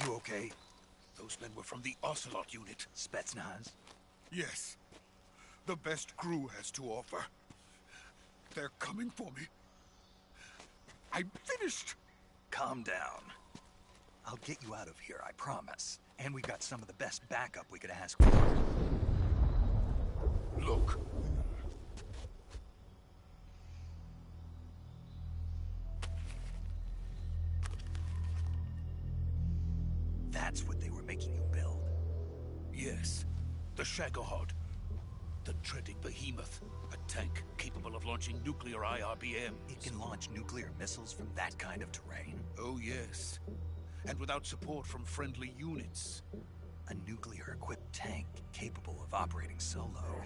You okay?
Those men were from the Ocelot unit.
Spetsnaz?
Yes. the best crew has to offer. They're coming for me. I'm finished.
Calm down. I'll get you out of here, I promise. And we've got some of the best backup we could ask for.
Look.
That's what they were making you build?
Yes. The Shagohod. The treading behemoth. A tank capable of launching nuclear IRBMs.
It can launch nuclear missiles from that kind of terrain?
Oh, yes. And without support from friendly units.
A nuclear-equipped tank capable of operating solo.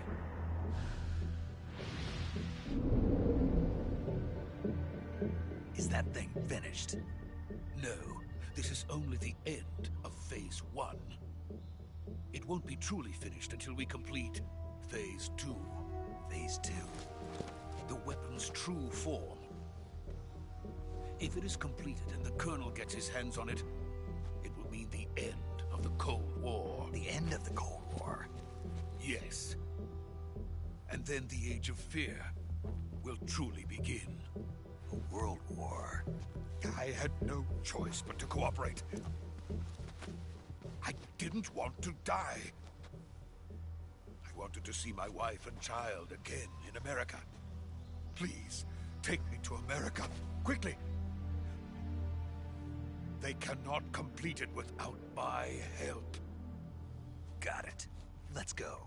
Is that thing finished?
No. This is only the end of Phase 1. It won't be truly finished until we complete Phase 2.
Phase 2?
The weapon's true form. If it is completed and the Colonel gets his hands on it, it will mean the end of the Cold War.
The end of the Cold War?
Yes. And then the Age of Fear will truly begin.
A world war?
I had no choice but to cooperate. I didn't want to die. I wanted to see my wife and child again in America. Please, take me to America, quickly. They cannot complete it without my help.
Got it. Let's go.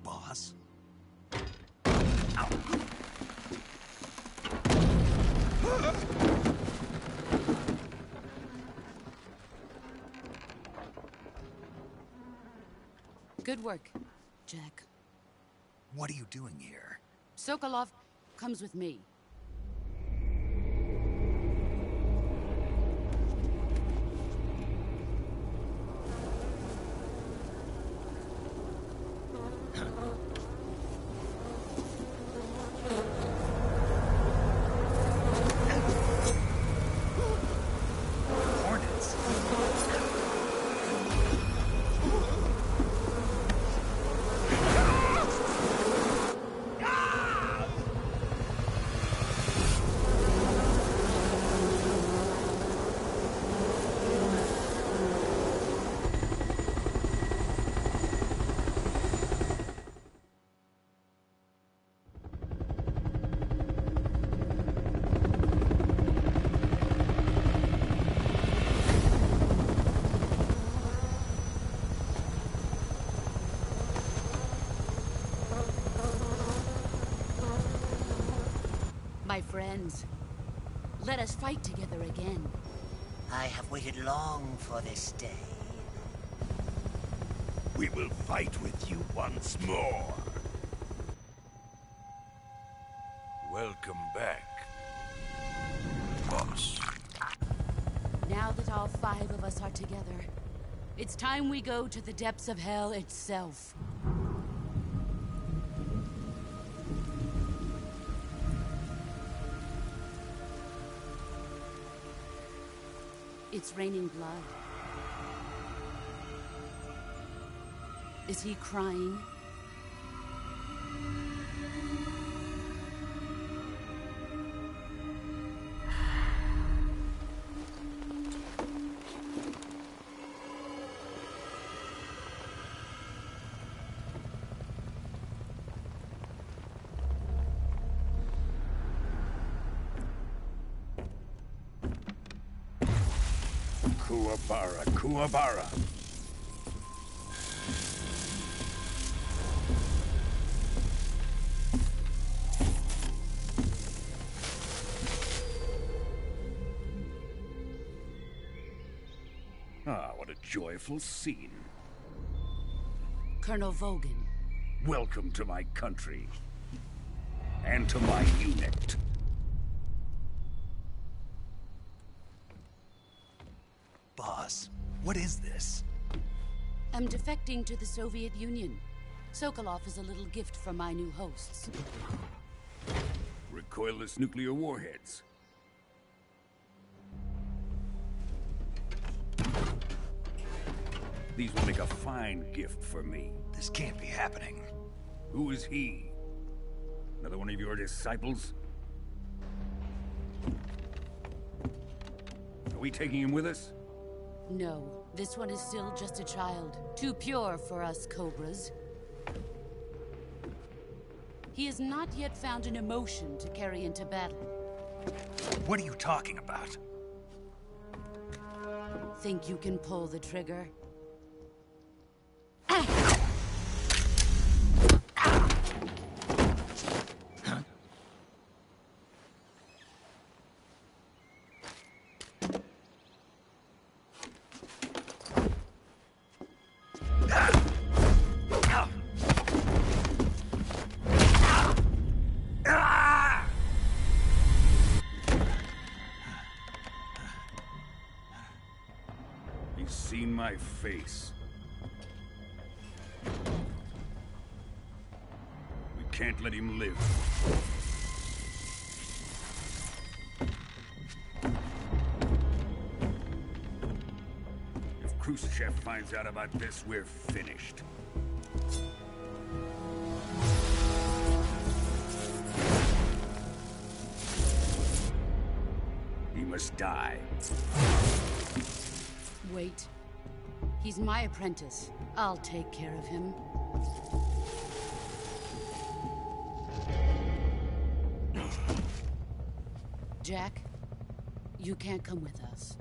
Boss? Ow.
Good work, Jack.
What are you doing here?
Sokolov comes with me. My friends, let us fight together again.
I have waited long for this day.
We will fight with you once more. Welcome back, boss.
Now that all 5 of us are together, it's time we go to the depths of hell itself. It's raining blood. Is he crying?
Kuwabara, Kuwabara. Ah, what a joyful scene.
Colonel Vogan.
Welcome to my country. And to my unit.
Boss, what is this?
I'm defecting to the Soviet Union. Sokolov is a little gift from my new hosts.
Recoilless nuclear warheads. These will make a fine gift for me.
This can't be happening.
Who is he? Another one of your disciples? Are we taking him with us?
No, this one is still just a child. Too pure for us Cobras. He has not yet found an emotion to carry into battle.
What are you talking about?
Think you can pull the trigger?
He's seen my face. We can't let him live. If Khrushchev finds out about this, we're finished. He must die.
Wait. He's my apprentice. I'll take care of him. Jack, you can't come with us.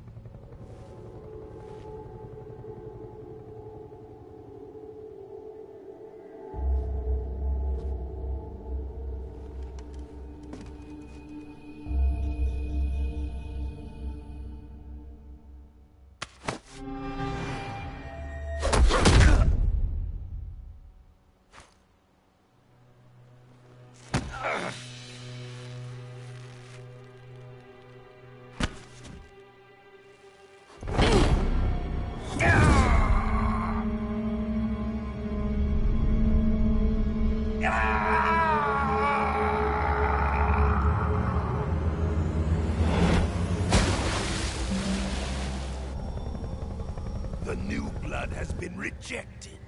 The new blood has been rejected.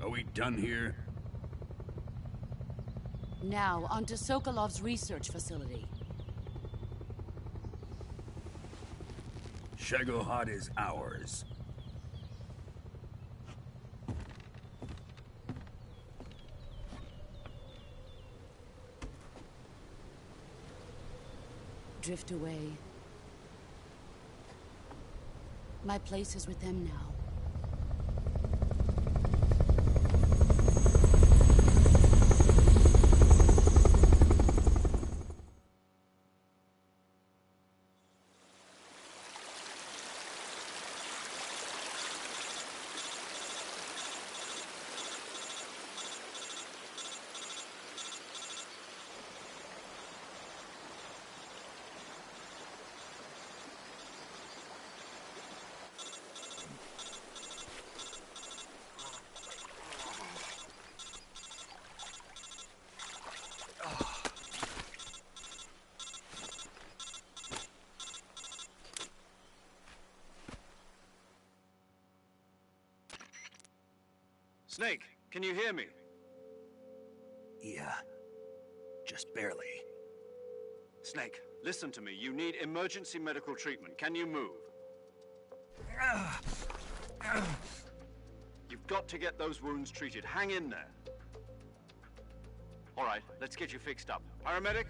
Are we done here?
Now, onto Sokolov's research facility.
Shagohod is ours.
Drift away. My place is with them now.
Snake, can you hear me?
Yeah. Just barely.
Snake, listen to me. You need emergency medical treatment. Can you move? You've got to get those wounds treated. Hang in there. All right, let's get you fixed up. Paramedic?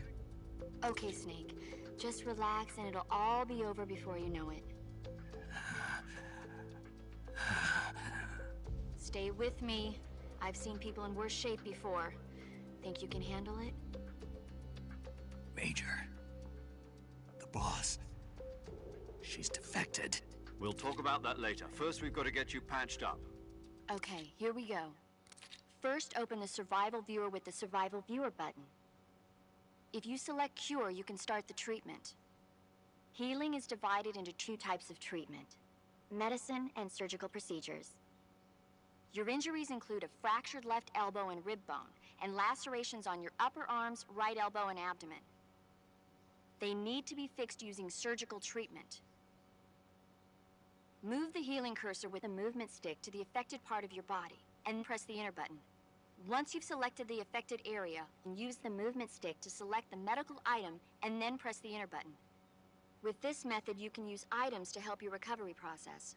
Okay, Snake. Just relax and it'll all be over before you know it. Stay with me. I've seen people in worse shape before. Think you can handle it?
Major. The boss. She's defected.
We'll talk about that later. First, we've got to get you patched up.
Okay, here we go. First, open the Survival Viewer with the Survival Viewer button. If you select Cure, you can start the treatment. Healing is divided into 2 types of treatment: medicine and surgical procedures. Your injuries include a fractured left elbow and rib bone, and lacerations on your upper arms, right elbow, and abdomen. They need to be fixed using surgical treatment. Move the healing cursor with a movement stick to the affected part of your body, and press the enter button. Once you've selected the affected area, use the movement stick to select the medical item, and then press the enter button. With this method, you can use items to help your recovery process.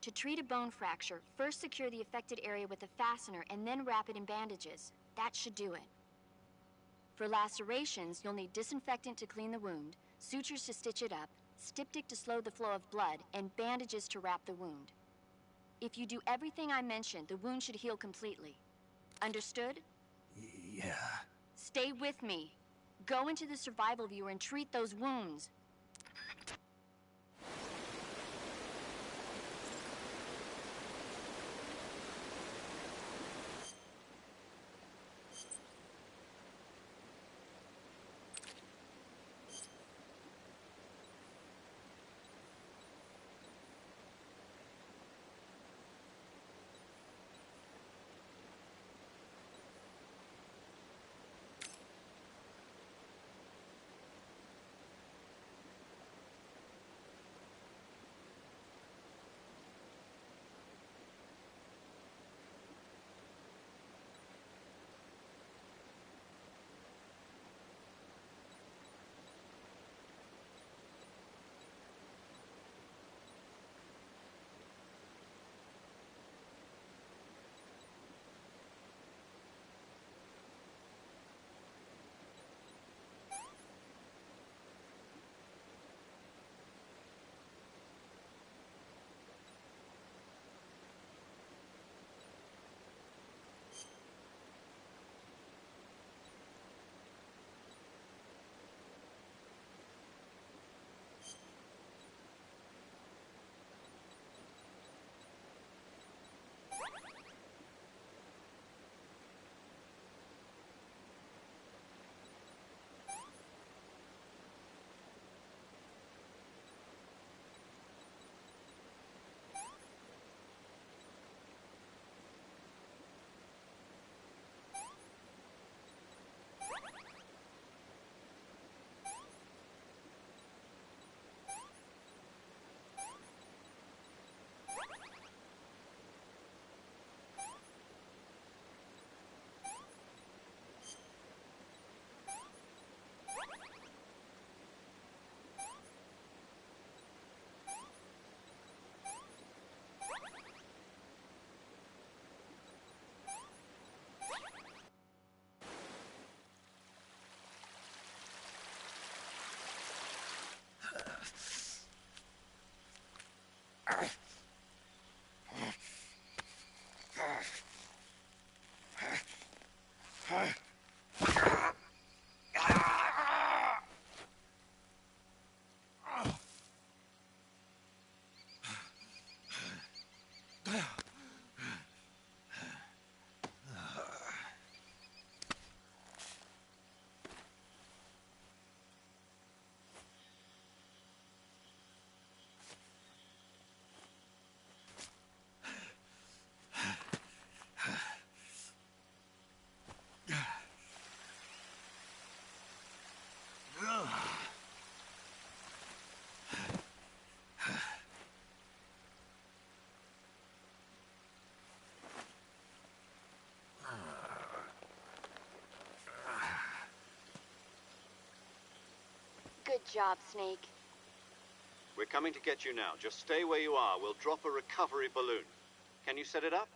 To treat a bone fracture, first secure the affected area with a fastener and then wrap it in bandages. That should do it. For lacerations, you'll need disinfectant to clean the wound, sutures to stitch it up, styptic to slow the flow of blood, and bandages to wrap the wound. If you do everything I mentioned, the wound should heal completely. Understood?
Yeah.
Stay with me. Go into the Survival Viewer and treat those wounds. Good job, Snake.
We're coming to get you now. Just stay where you are. We'll drop a recovery balloon. Can you set it up?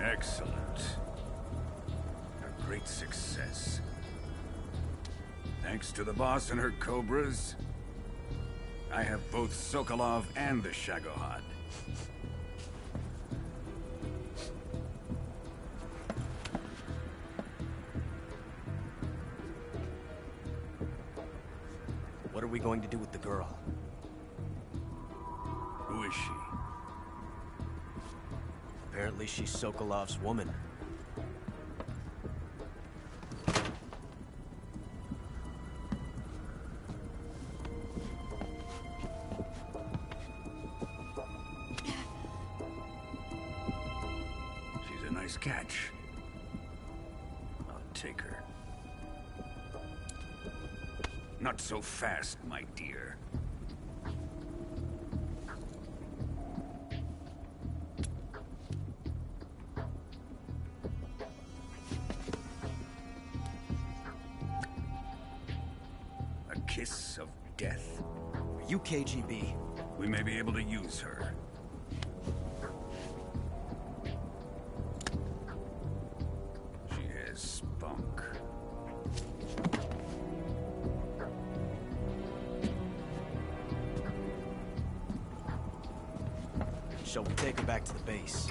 Excellent. A great success. Thanks to the boss and her cobras, I have both Sokolov and the Shagohod.
What are we going to do with the girl?
Who is she?
Apparently she's Sokolov's woman.
She's a nice catch. I'll take her. Not so fast, my dear. A kiss of death.
Are you KGB?
We may be able to use her. She has spunk.
Shall we take her back to the base?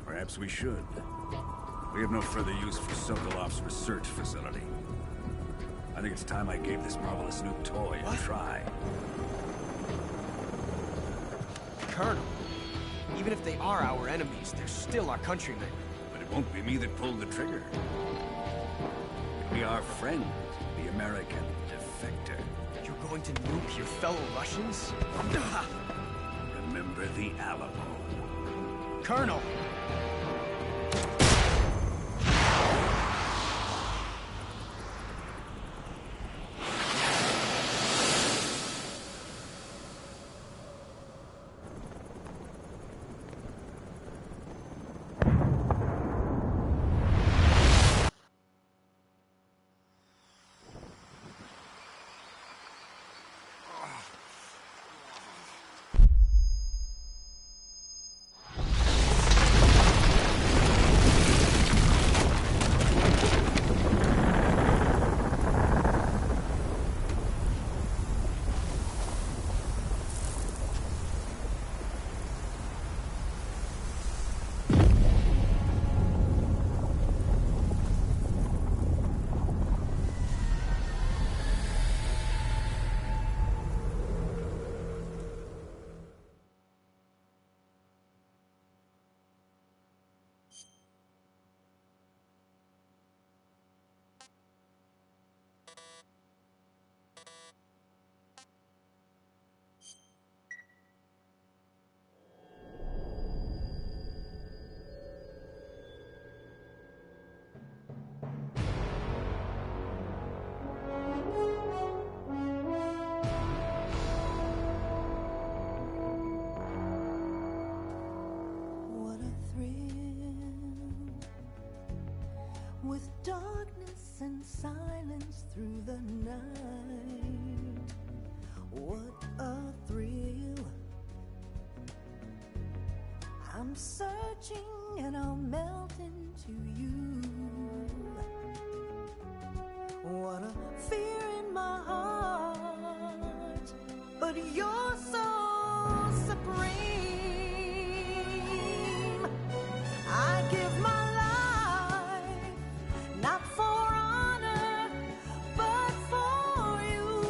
Perhaps we should. We have no further use for Sokolov's research facility. I think it's time I gave this marvelous new toy a try.
Colonel, even if they are our enemies, they're still our countrymen.
But it won't be me that pulled the trigger. It'll be our friend, the American defector.
You're going to nuke your fellow Russians?
Remember the Alamo.
Colonel!
with darkness and silence through the night. What a thrill. I'm searching and I'll melt into you. What a fear in my heart, but you're so supreme. I give my life, not for honor, but for you.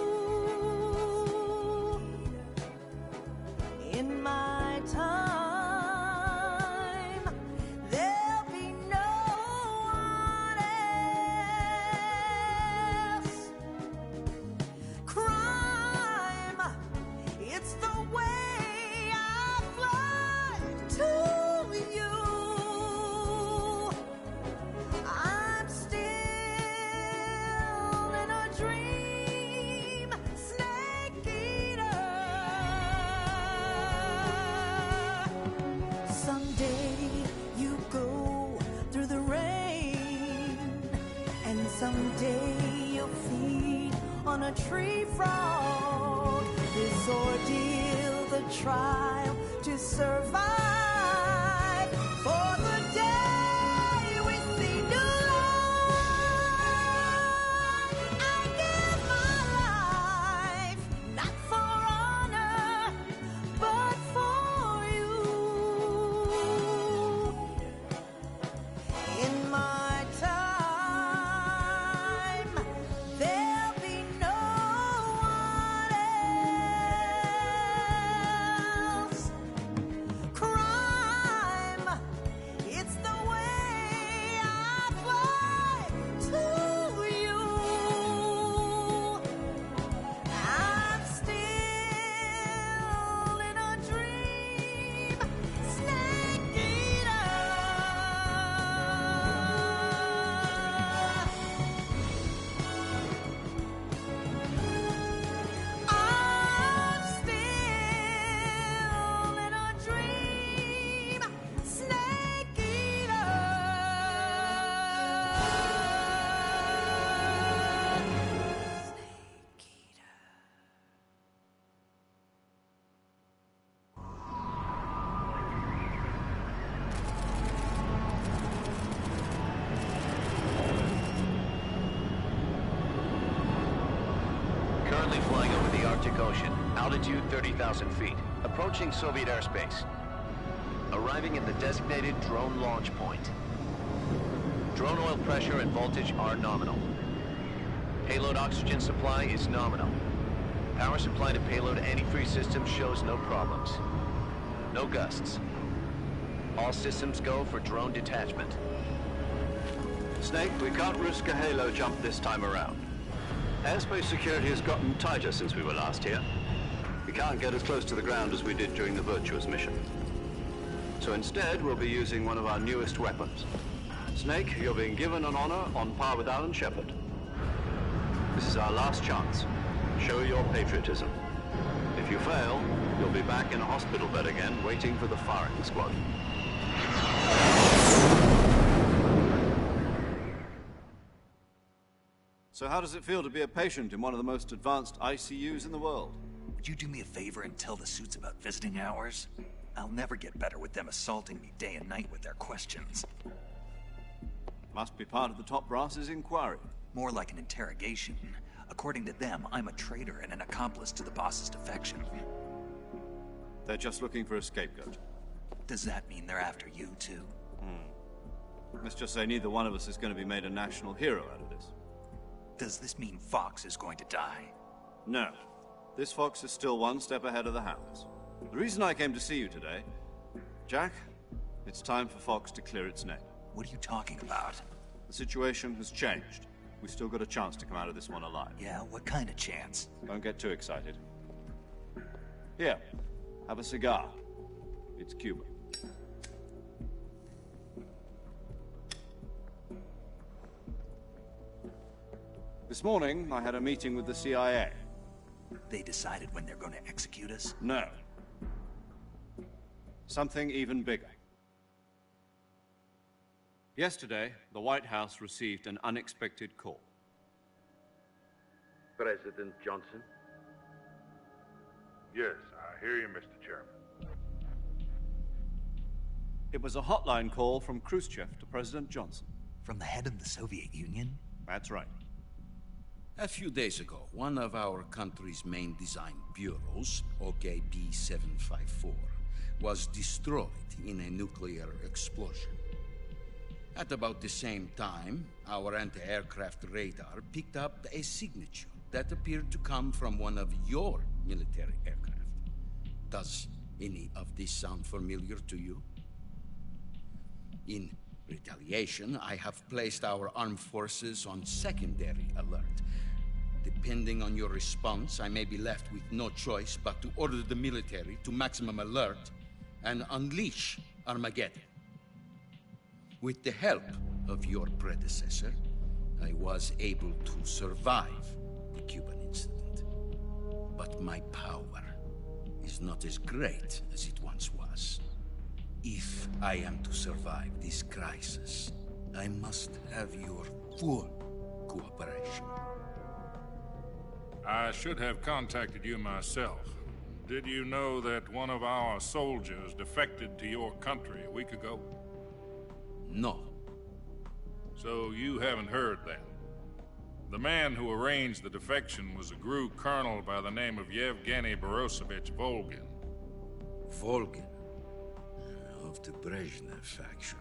In my time, there'll be no one else. Crime, it's the way I fly to you. I'm still in a dream, snake eater. Someday you go through the rain, and someday you'll feed on a tree frog. This ordeal, the trial to survive, for the day we see new light. I give my life, not for honor, but for you. In my time, there'll be no one else. Crime, it's the way I fly to you. I'm still in a dream, snake eater. I'm still in a dream, snake eater.
Currently flying over the Arctic Ocean, altitude 30,000 feet, approaching Soviet airspace. Arriving at the designated drone launch point. Drone oil pressure and voltage are nominal. Payload oxygen supply is nominal. Power supply to payload antifreeze system shows no problems. No gusts. All systems go for drone detachment.
Snake, we can't risk a halo jump this time around. Airspace security has gotten tighter since we were last here. We can't get as close to the ground as we did during the Virtuous mission. So instead, we'll be using one of our newest weapons. Snake, you're being given an honor on par with Alan Shepard. This is our last chance. Show your patriotism. If you fail, you'll be back in a hospital bed again, waiting for the firing squad. So how does it feel to be a patient in one of the most advanced ICUs in the world?
Would you do me a favor and tell the suits about visiting hours? I'll never get better with them assaulting me day and night with their questions.
Must be part of the top brass's inquiry.
More like an interrogation. According to them, I'm a traitor and an accomplice to the boss's defection.
They're just looking for a scapegoat.
Does that mean they're after you, too?
Let's just say neither one of us is going to be made a national hero out of this.
Does this mean Fox is going to die?
No. This Fox is still one step ahead of the Hounds. The reason I came to see you today... Jack, it's time for Fox to clear its name.
What are you talking about?
The situation has changed. We've still got a chance to come out of this one alive.
Yeah, what kind of chance?
Don't get too excited. Here, have a cigar. It's Cuban. This morning, I had a meeting with the CIA.
They decided when they're going to execute us?
No. Something even bigger. Yesterday, the White House received an unexpected call.
President Johnson?
Yes, I hear you, Mr. Chairman.
It was a hotline call from Khrushchev to President Johnson.
From the head of the Soviet Union?
That's right.
A few days ago, one of our country's main design bureaus, OKB 754, was destroyed in a nuclear explosion. At about the same time, our anti-aircraft radar picked up a signature that appeared to come from one of your military aircraft. Does any of this sound familiar to you? In retaliation, I have placed our armed forces on secondary alert. Depending on your response, I may be left with no choice but to order the military to maximum alert and unleash Armageddon. With the help of your predecessor, I was able to survive the Cuban incident. But my power is not as great as it once was. If I am to survive this crisis, I must have your full cooperation.
I should have contacted you myself. Did you know that one of our soldiers defected to your country a week ago?
No.
So you haven't heard then? The man who arranged the defection was a GRU colonel by the name of Yevgeny Borosovich Volgin.
Volgin? Of the Brezhnev faction.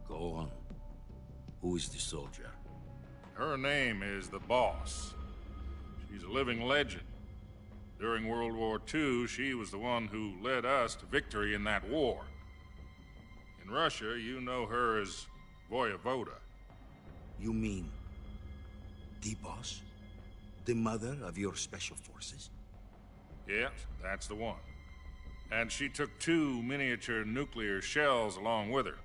Go on. Who is the soldier?
Her name is the Boss. She's a living legend. During World War II, she was the one who led us to victory in that war. In Russia, you know her as Voyevoda.
You mean the Boss? The mother of your special forces?
Yes, that's the one. And she took 2 miniature nuclear shells along with her.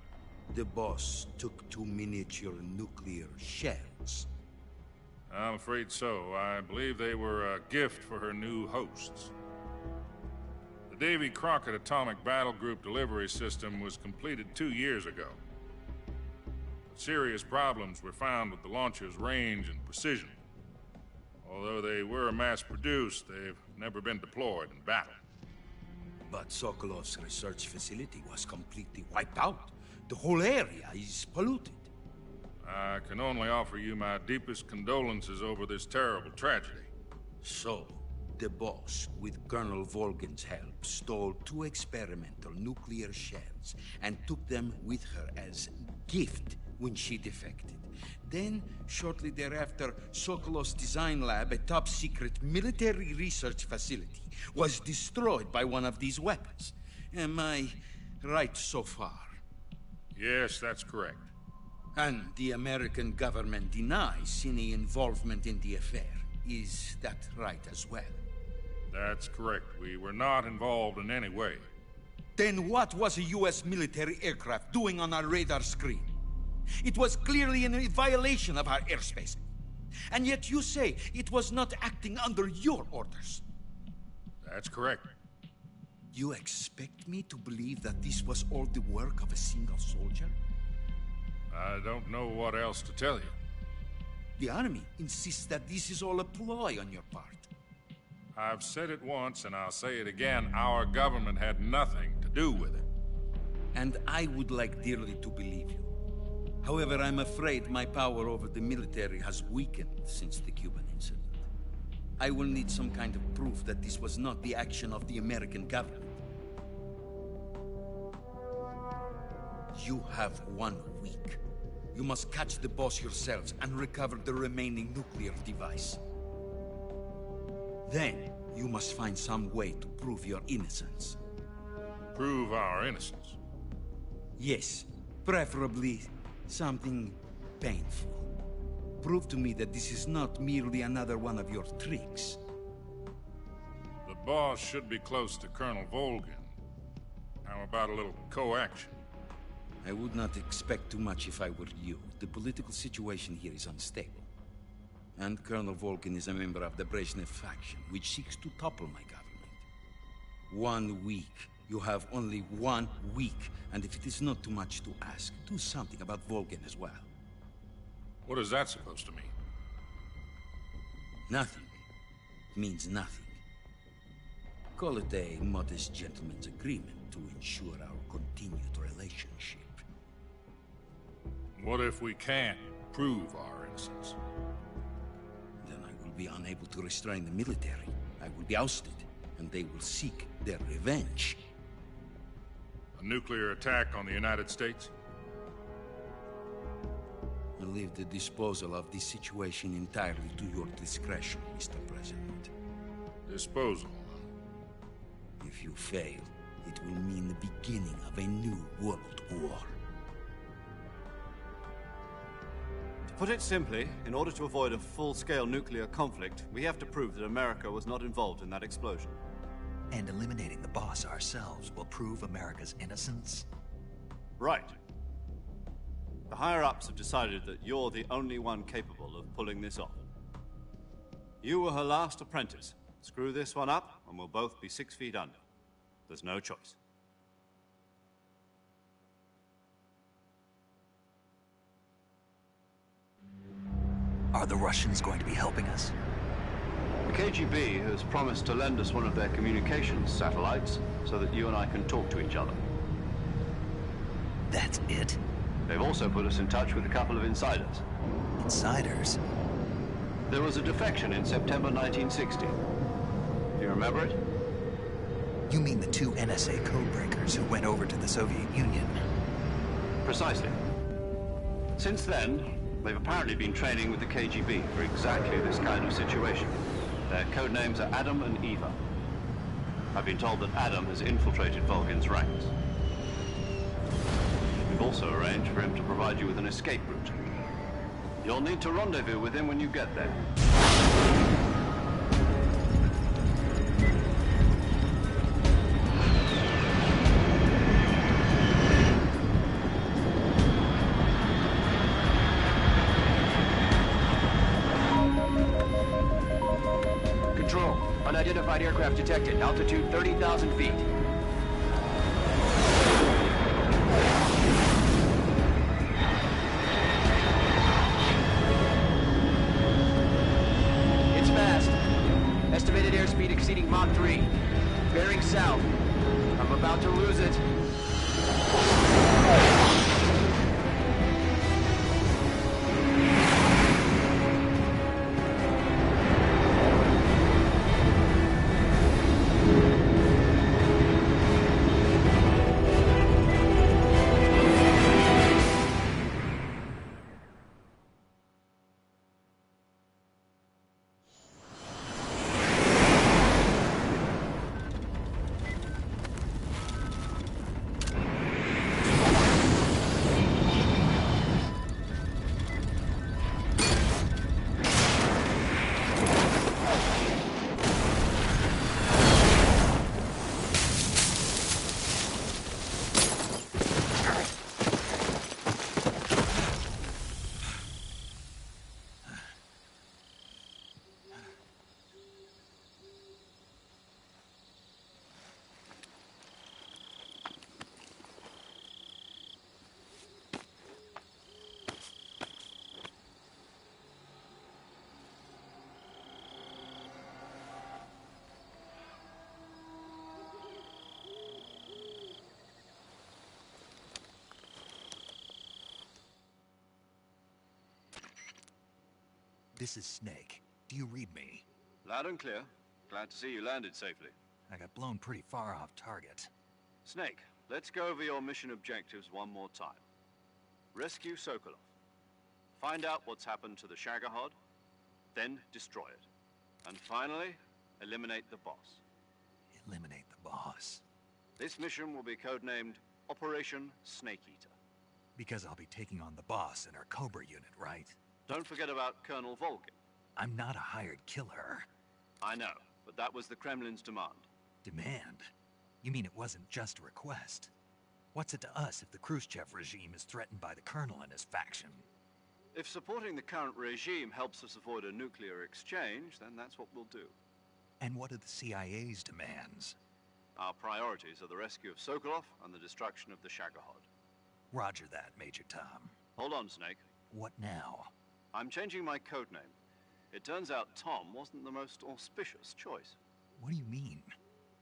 The Boss took 2 miniature nuclear shells?
I'm afraid so. I believe they were a gift for her new hosts. The Davy Crockett Atomic Battle Group delivery system was completed 2 years ago. But serious problems were found with the launcher's range and precision. Although they were mass-produced, they've never been deployed in battle.
But Sokolov's research facility was completely wiped out. The whole area is polluted.
I can only offer you my deepest condolences over this terrible tragedy.
So, the Boss, with Colonel Volgin's help, stole 2 experimental nuclear shells and took them with her as gift when she defected. Then, shortly thereafter, Sokolov's design lab, a top-secret military research facility, was destroyed by one of these weapons. Am I right so far?
Yes, that's correct.
And the American government denies any involvement in the affair. Is that right as well?
That's correct. We were not involved in any way.
Then what was a U.S. military aircraft doing on our radar screen? It was clearly in violation of our airspace. And yet you say it was not acting under your orders.
That's correct.
You expect me to believe that this was all the work of a single soldier?
I don't know what else to tell you.
The army insists that this is all a ploy on your part.
I've said it once and I'll say it again. Our government had nothing to do with it.
And I would like dearly to believe you. However, I'm afraid my power over the military has weakened since the Cuban incident. I will need some kind of proof that this was not the action of the American government. You have 1 week. You must catch the Boss yourselves and recover the remaining nuclear device. Then, you must find some way to prove your innocence.
Prove our innocence?
Yes, preferably something painful. Prove to me that this is not merely another one of your tricks.
The Boss should be close to Colonel Volgin. How about a little co-action?
I would not expect too much if I were you. The political situation here is unstable. And Colonel Volgin is a member of the Brezhnev faction, which seeks to topple my government. 1 week You have only 1 week, and if it is not too much to ask, do something about Volgin as well.
What is that supposed to mean?
Nothing. Means nothing. Call it a modest gentleman's agreement to ensure our continued relationship.
What if we can't prove our innocence?
Then I will be unable to restrain the military. I will be ousted, and they will seek their revenge.
A nuclear attack on the United States?
I leave the disposal of this situation entirely to your discretion, Mr. President.
Disposal?
If you fail, it will mean the beginning of a new world war.
To put it simply, in order to avoid a full-scale nuclear conflict, we have to prove that America was not involved in that explosion.
And eliminating the boss ourselves will prove America's innocence?
Right. The higher-ups have decided that you're the only one capable of pulling this off. You were her last apprentice. Screw this one up, and we'll both be 6 feet under. There's no choice.
Are the Russians going to be helping us?
The KGB has promised to lend us one of their communications satellites so that you and I can talk to each other.
That's it?
They've also put us in touch with a couple of insiders.
Insiders?
There was a defection in September 1960. Do you remember it?
You mean the 2 NSA codebreakers who went over to the Soviet Union?
Precisely. Since then, they've apparently been training with the KGB for exactly this kind of situation. Their code names are Adam and Eva. I've been told that Adam has infiltrated Volgin's ranks. We've also arranged for him to provide you with an escape route. You'll need to rendezvous with him when you get there.
Control. Unidentified aircraft detected. Altitude 30,000 feet. It's fast. Estimated airspeed exceeding Mach 3. Bearing south. I'm about to lose it.
This is Snake. Do you read me?
Loud and clear. Glad to see you landed safely.
I got blown pretty far off target.
Snake, let's go over your mission objectives one more time. Rescue Sokolov. Find out what's happened to the Shagohod, then destroy it. And finally, eliminate the boss.
Eliminate the boss?
This mission will be codenamed Operation Snake Eater.
Because I'll be taking on the boss in our Cobra unit, right?
Don't forget about Colonel Volgin.
I'm not a hired killer.
I know, but that was the Kremlin's demand.
Demand? You mean it wasn't just a request? What's it to us if the Khrushchev regime is threatened by the Colonel and his faction?
If supporting the current regime helps us avoid a nuclear exchange, then that's what we'll do.
And what are the CIA's demands?
Our priorities are the rescue of Sokolov and the destruction of the Shagohod.
Roger that, Major Tom.
Hold on, Snake.
What now?
I'm changing my code name. It turns out Tom wasn't the most auspicious choice.
What do you mean?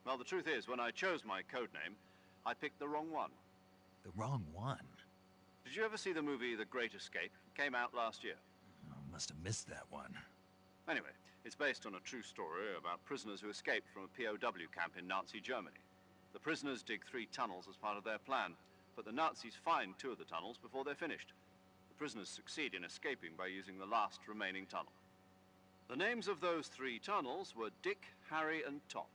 Well, the truth is, when I chose my code name, I picked the wrong one.
The wrong one?
Did you ever see the movie The Great Escape? It came out last year.
Oh, must have missed that one.
Anyway, it's based on a true story about prisoners who escaped from a POW camp in Nazi Germany. The prisoners dig 3 tunnels as part of their plan, but the Nazis find 2 of the tunnels before they're finished. The prisoners succeed in escaping by using the last remaining tunnel. The names of those 3 tunnels were Dick, Harry, and Tom.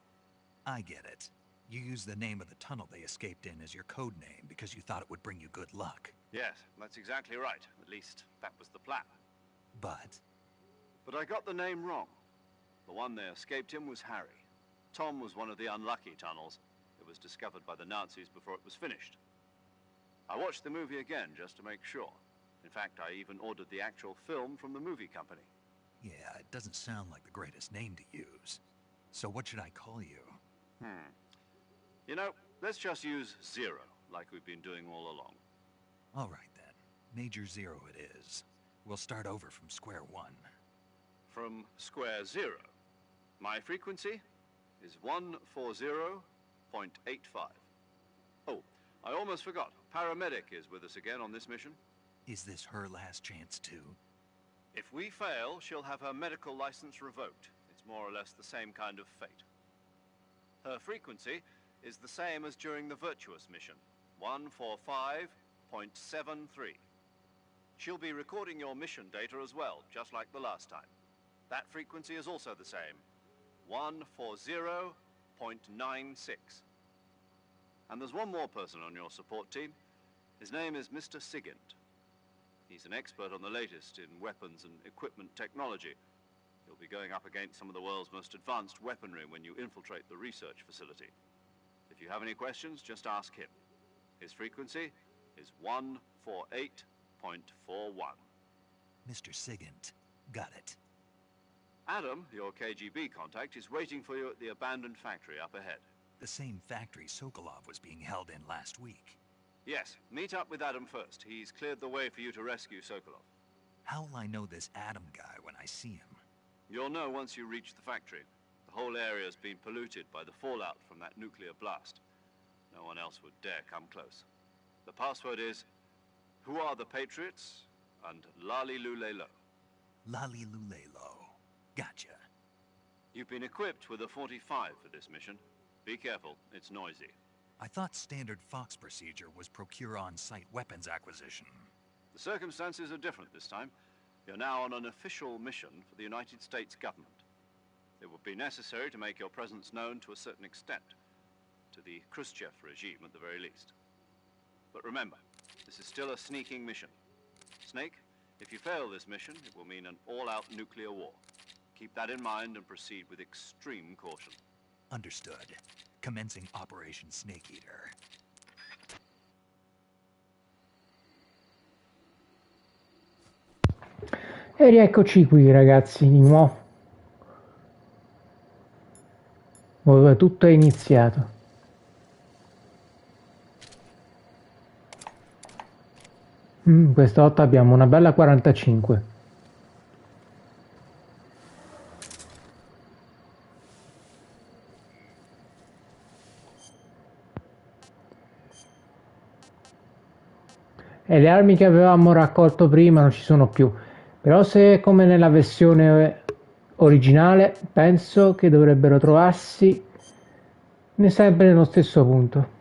I get it. You used the name of the tunnel they escaped in as your code name because you thought it would bring you good luck.
Yes, that's exactly right. At least, that was the plan.
But
I got the name wrong. The one they escaped in was Harry. Tom was one of the unlucky tunnels. It was discovered by the Nazis before it was finished. I watched the movie again just to make sure. In fact, I even ordered the actual film from the movie company.
yeah, it doesn't sound like the greatest name to use. So what should I call you?
You know, let's just use Zero, like we've been doing all along.
All right then. Major Zero it is. We'll start over from square one.
From square 0. My frequency is 140.85. Oh, I almost forgot. Paramedic is with us again on this mission.
Is this her last chance too?
If we fail, she'll have her medical license revoked. It's more or less the same kind of fate. Her frequency is the same as during the Virtuous mission, 145.73. She'll be recording your mission data as well, just like the last time. That frequency is also the same, 140.96. And there's one more person on your support team. His name is Mr. Sigint. He's an expert on the latest in weapons and equipment technology. He'll be going up against some of the world's most advanced weaponry when you infiltrate the research facility. If you have any questions, just ask him. His frequency is 148.41.
Mr. Sigint. Got it.
Adam, your KGB contact, is waiting for you at the abandoned factory up ahead.
The same factory Sokolov was being held in last week.
Yes, meet up with Adam first. He's cleared the way for you to rescue Sokolov.
How will I know this Adam guy when I see him?
You'll know once you reach the factory. The whole area's been polluted by the fallout from that nuclear blast. No one else would dare come close. The password is, "Who are the Patriots?" and Lali Lulelo.
Lali Lulelo. Gotcha.
You've been equipped with a 45 for this mission. Be careful, it's noisy.
I thought standard Fox procedure was procure on-site weapons acquisition.
The circumstances are different this time. You're now on an official mission for the United States government. It would be necessary to make your presence known to a certain extent, to the Khrushchev regime at the very least. But remember, this is still a sneaking mission. Snake, if you fail this mission, it will mean an all-out nuclear war. Keep that in mind and proceed with extreme caution.
Understood. Commencing Operation Snake Eater.
E rieccoci qui ragazzi di nuovo. Dove tutto è iniziato. Questa volta abbiamo una bella 45. E le armi che avevamo raccolto prima non ci sono più. Però se è come nella versione originale, penso che dovrebbero trovarsi sempre nello stesso punto.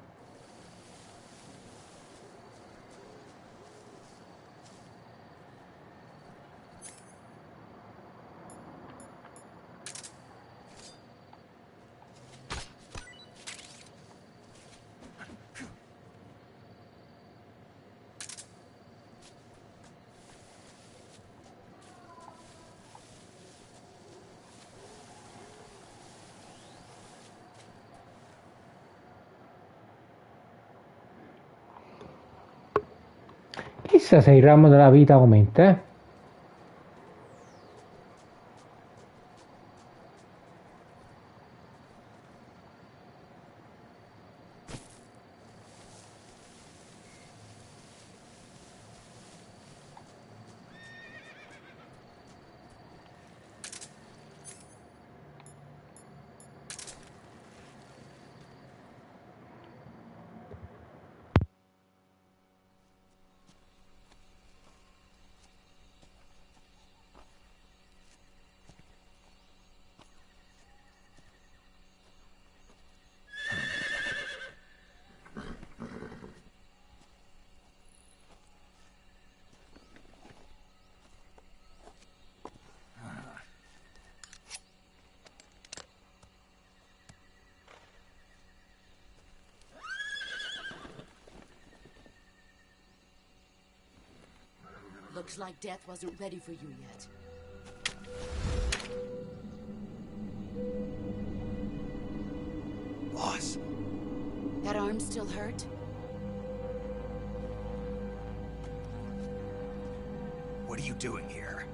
Chissà se il ramo della vita aumenta, eh?
Looks like death wasn't ready for you yet.
Boss.
That arm still hurt?
What are you doing here?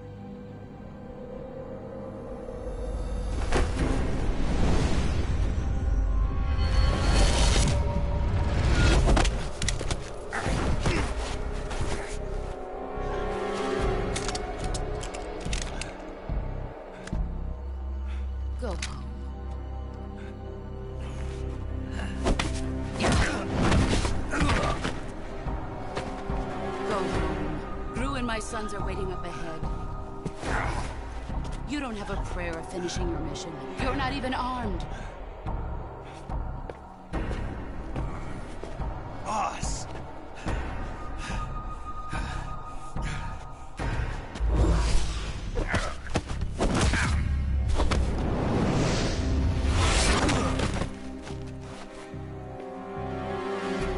Go home. Go home. Gru and my sons are waiting up ahead. You don't have a prayer of finishing your mission. You're not even armed.
Boss.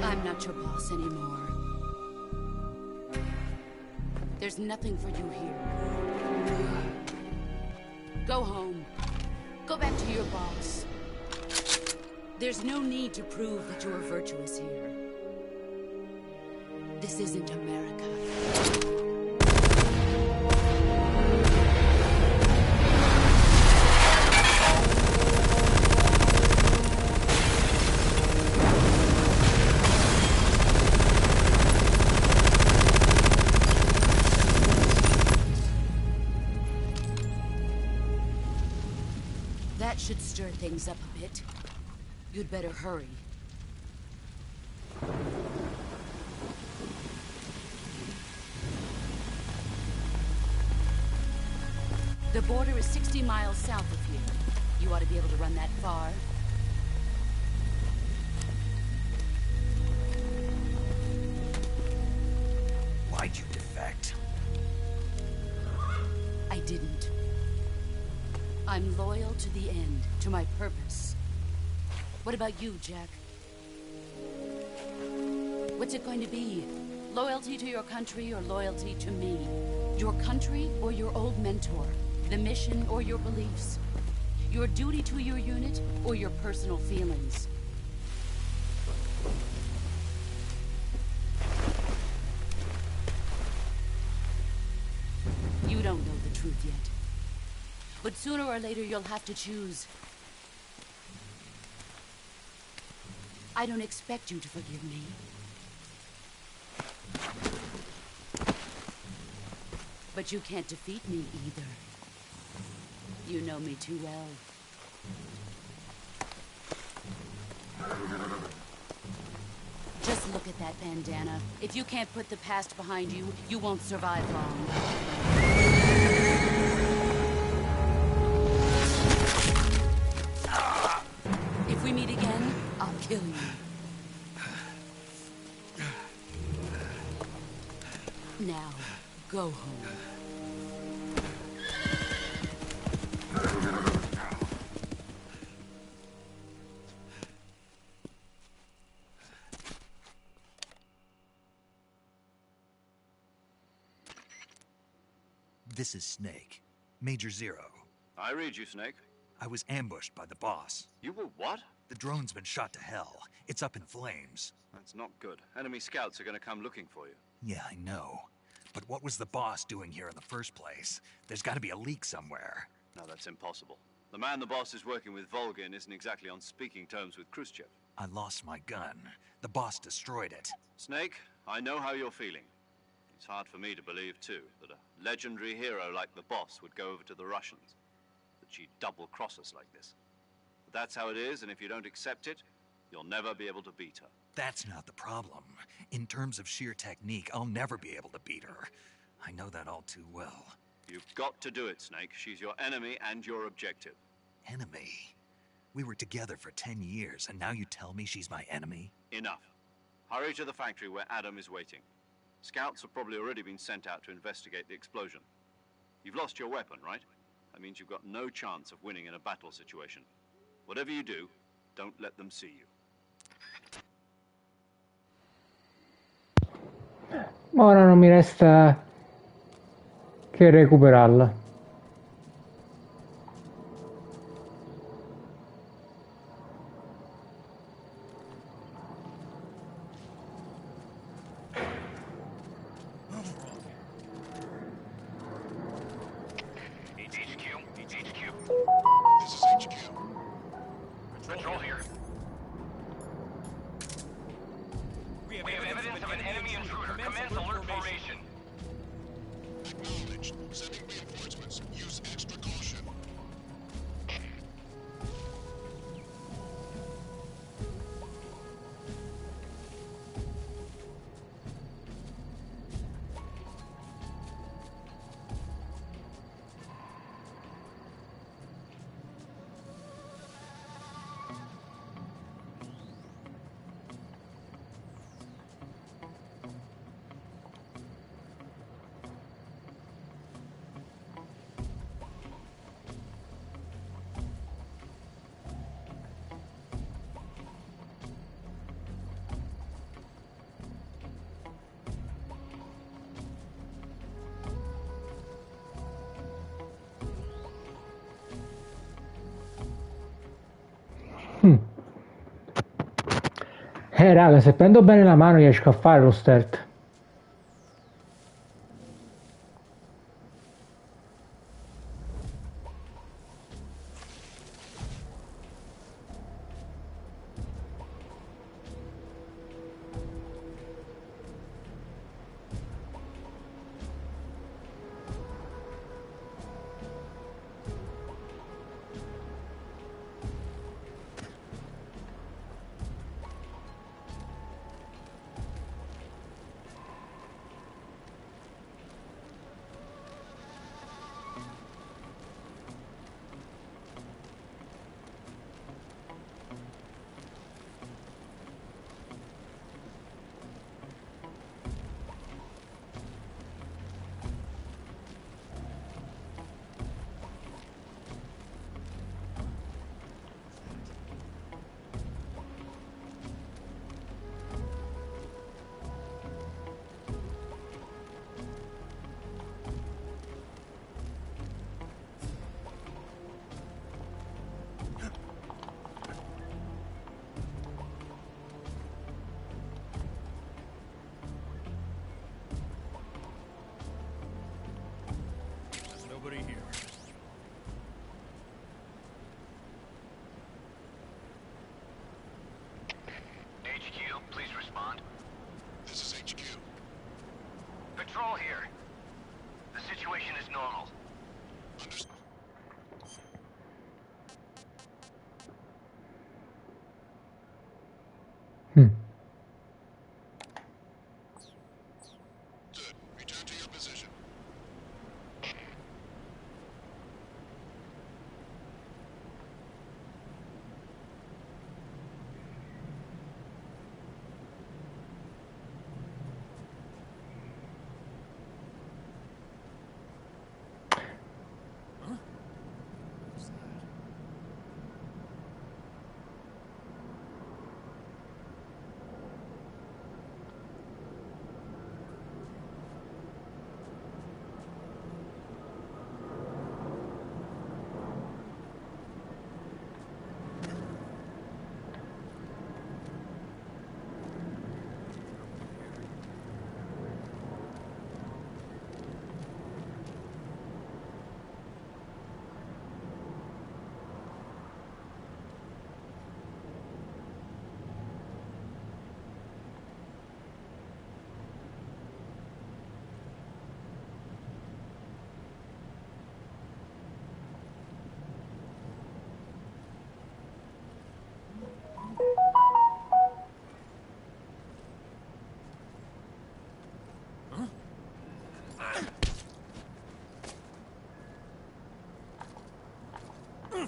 I'm not your boss anymore. There's nothing for you here. Go home. Go back to your boss. There's no need to prove that you are virtuous here. This isn't America. That should stir things up a bit. You'd better hurry. The border is 60 miles south of here. You ought to be able to run that far.
Why'd you defect?
I didn't. I'm loyal to the end, to my purpose. What about you, Jack? What's it going to be? Loyalty to your country or loyalty to me? Your country or your old mentor? The mission or your beliefs? Your duty to your unit or your personal feelings? You don't know the truth yet. But sooner or later, you'll have to choose. I don't expect you to forgive me. But you can't defeat me either. You know me too well. Just look at that bandana. If you can't put the past behind you, you won't survive long. If we meet again, I'll kill you. Now, go home.
This is Snake. Major Zero.
I read you, Snake.
I was ambushed by the boss.
You were what?
The drone's been shot to hell. It's up in flames.
That's not good. Enemy scouts are gonna come looking for you.
Yeah, I know. But what was the boss doing here in the first place? There's gotta be a leak somewhere.
No, that's impossible. The man the boss is working with, Volgin, isn't exactly on speaking terms with Khrushchev.
I lost my gun. The boss destroyed it.
Snake, I know how you're feeling. It's hard for me to believe, too, that a legendary hero like the boss would go over to the Russians. That she'd double-cross us like this. But that's how it is, and if you don't accept it, you'll never be able to beat her.
That's not the problem. In terms of sheer technique, I'll never be able to beat her. I know that all too well.
You've got to do it, Snake. She's your enemy and your objective.
Enemy? We were together for 10 years, and now you tell me she's my enemy?
Enough. Hurry to the factory where Adam is waiting. Scouts have probably already been sent out to investigate the explosion. You've lost your weapon, right? That means you've got no chance of winning in a battle situation. Whatever you do, don't let them see you.
Ora non mi resta che recuperarla.
Control here. We have evidence of an enemy intruder. Commence alert formation.
Acknowledged. Sending reinforcements. Use extra caution.
Raga, se prendo bene la mano riesco a fare lo stealth.
There's nobody here.
HQ, please respond.
This is HQ.
Patrol here. The situation is normal.
Understood. Good. Return to your position.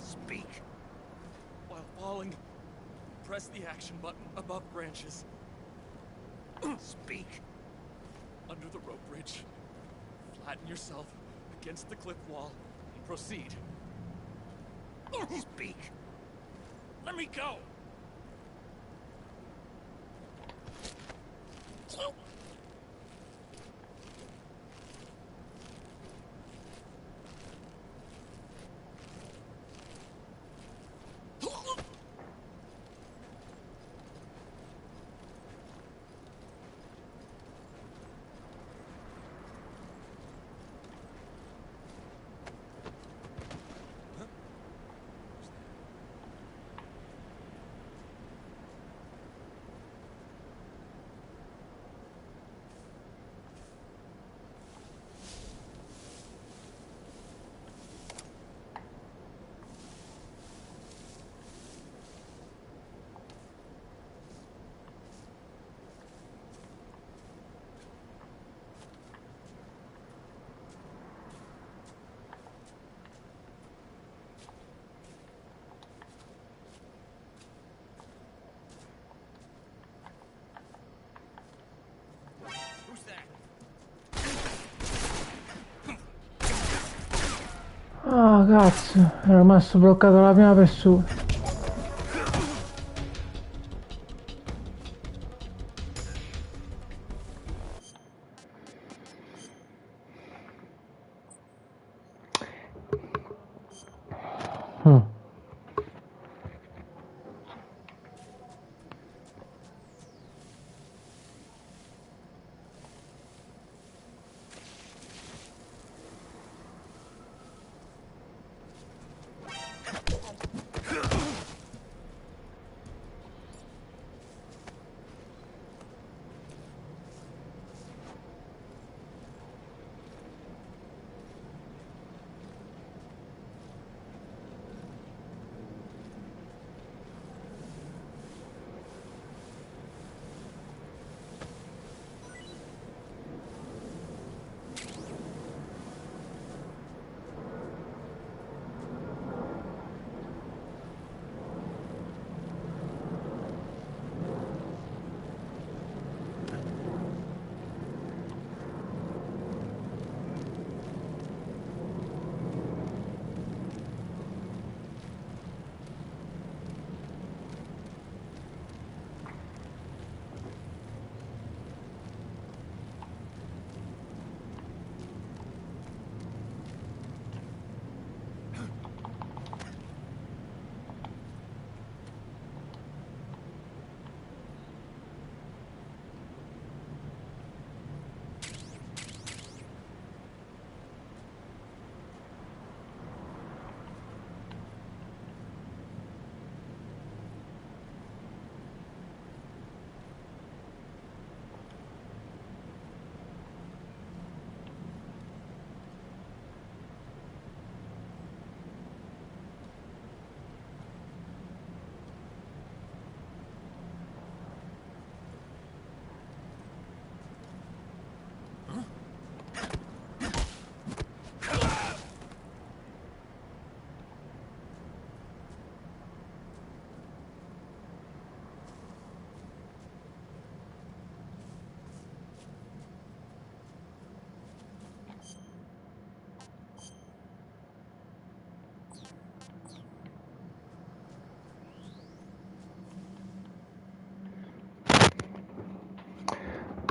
Speak. While falling, press the action button above branches. Speak. Under the rope bridge, flatten yourself against the cliff wall and proceed.
Speak.
Let me go.
Ah, cazzo, ero rimasto bloccato alla prima persona.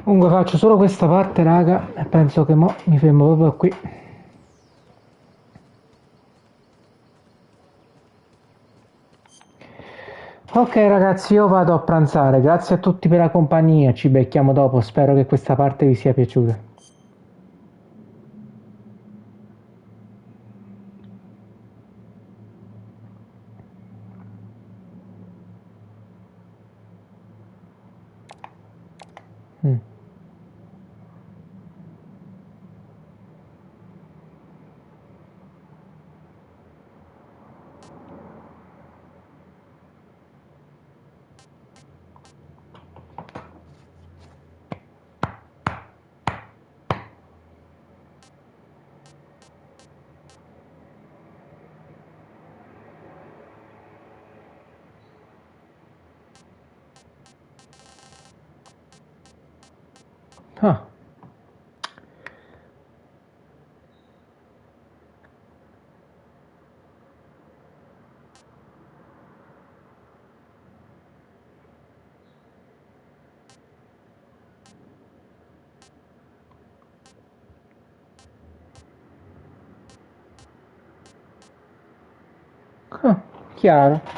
Comunque faccio solo questa parte, raga, e penso che mo mi fermo proprio qui. Ok ragazzi, io vado a pranzare, grazie a tutti per la compagnia, ci becchiamo dopo, spero che questa parte vi sia piaciuta. Ah. Ah, chiaro.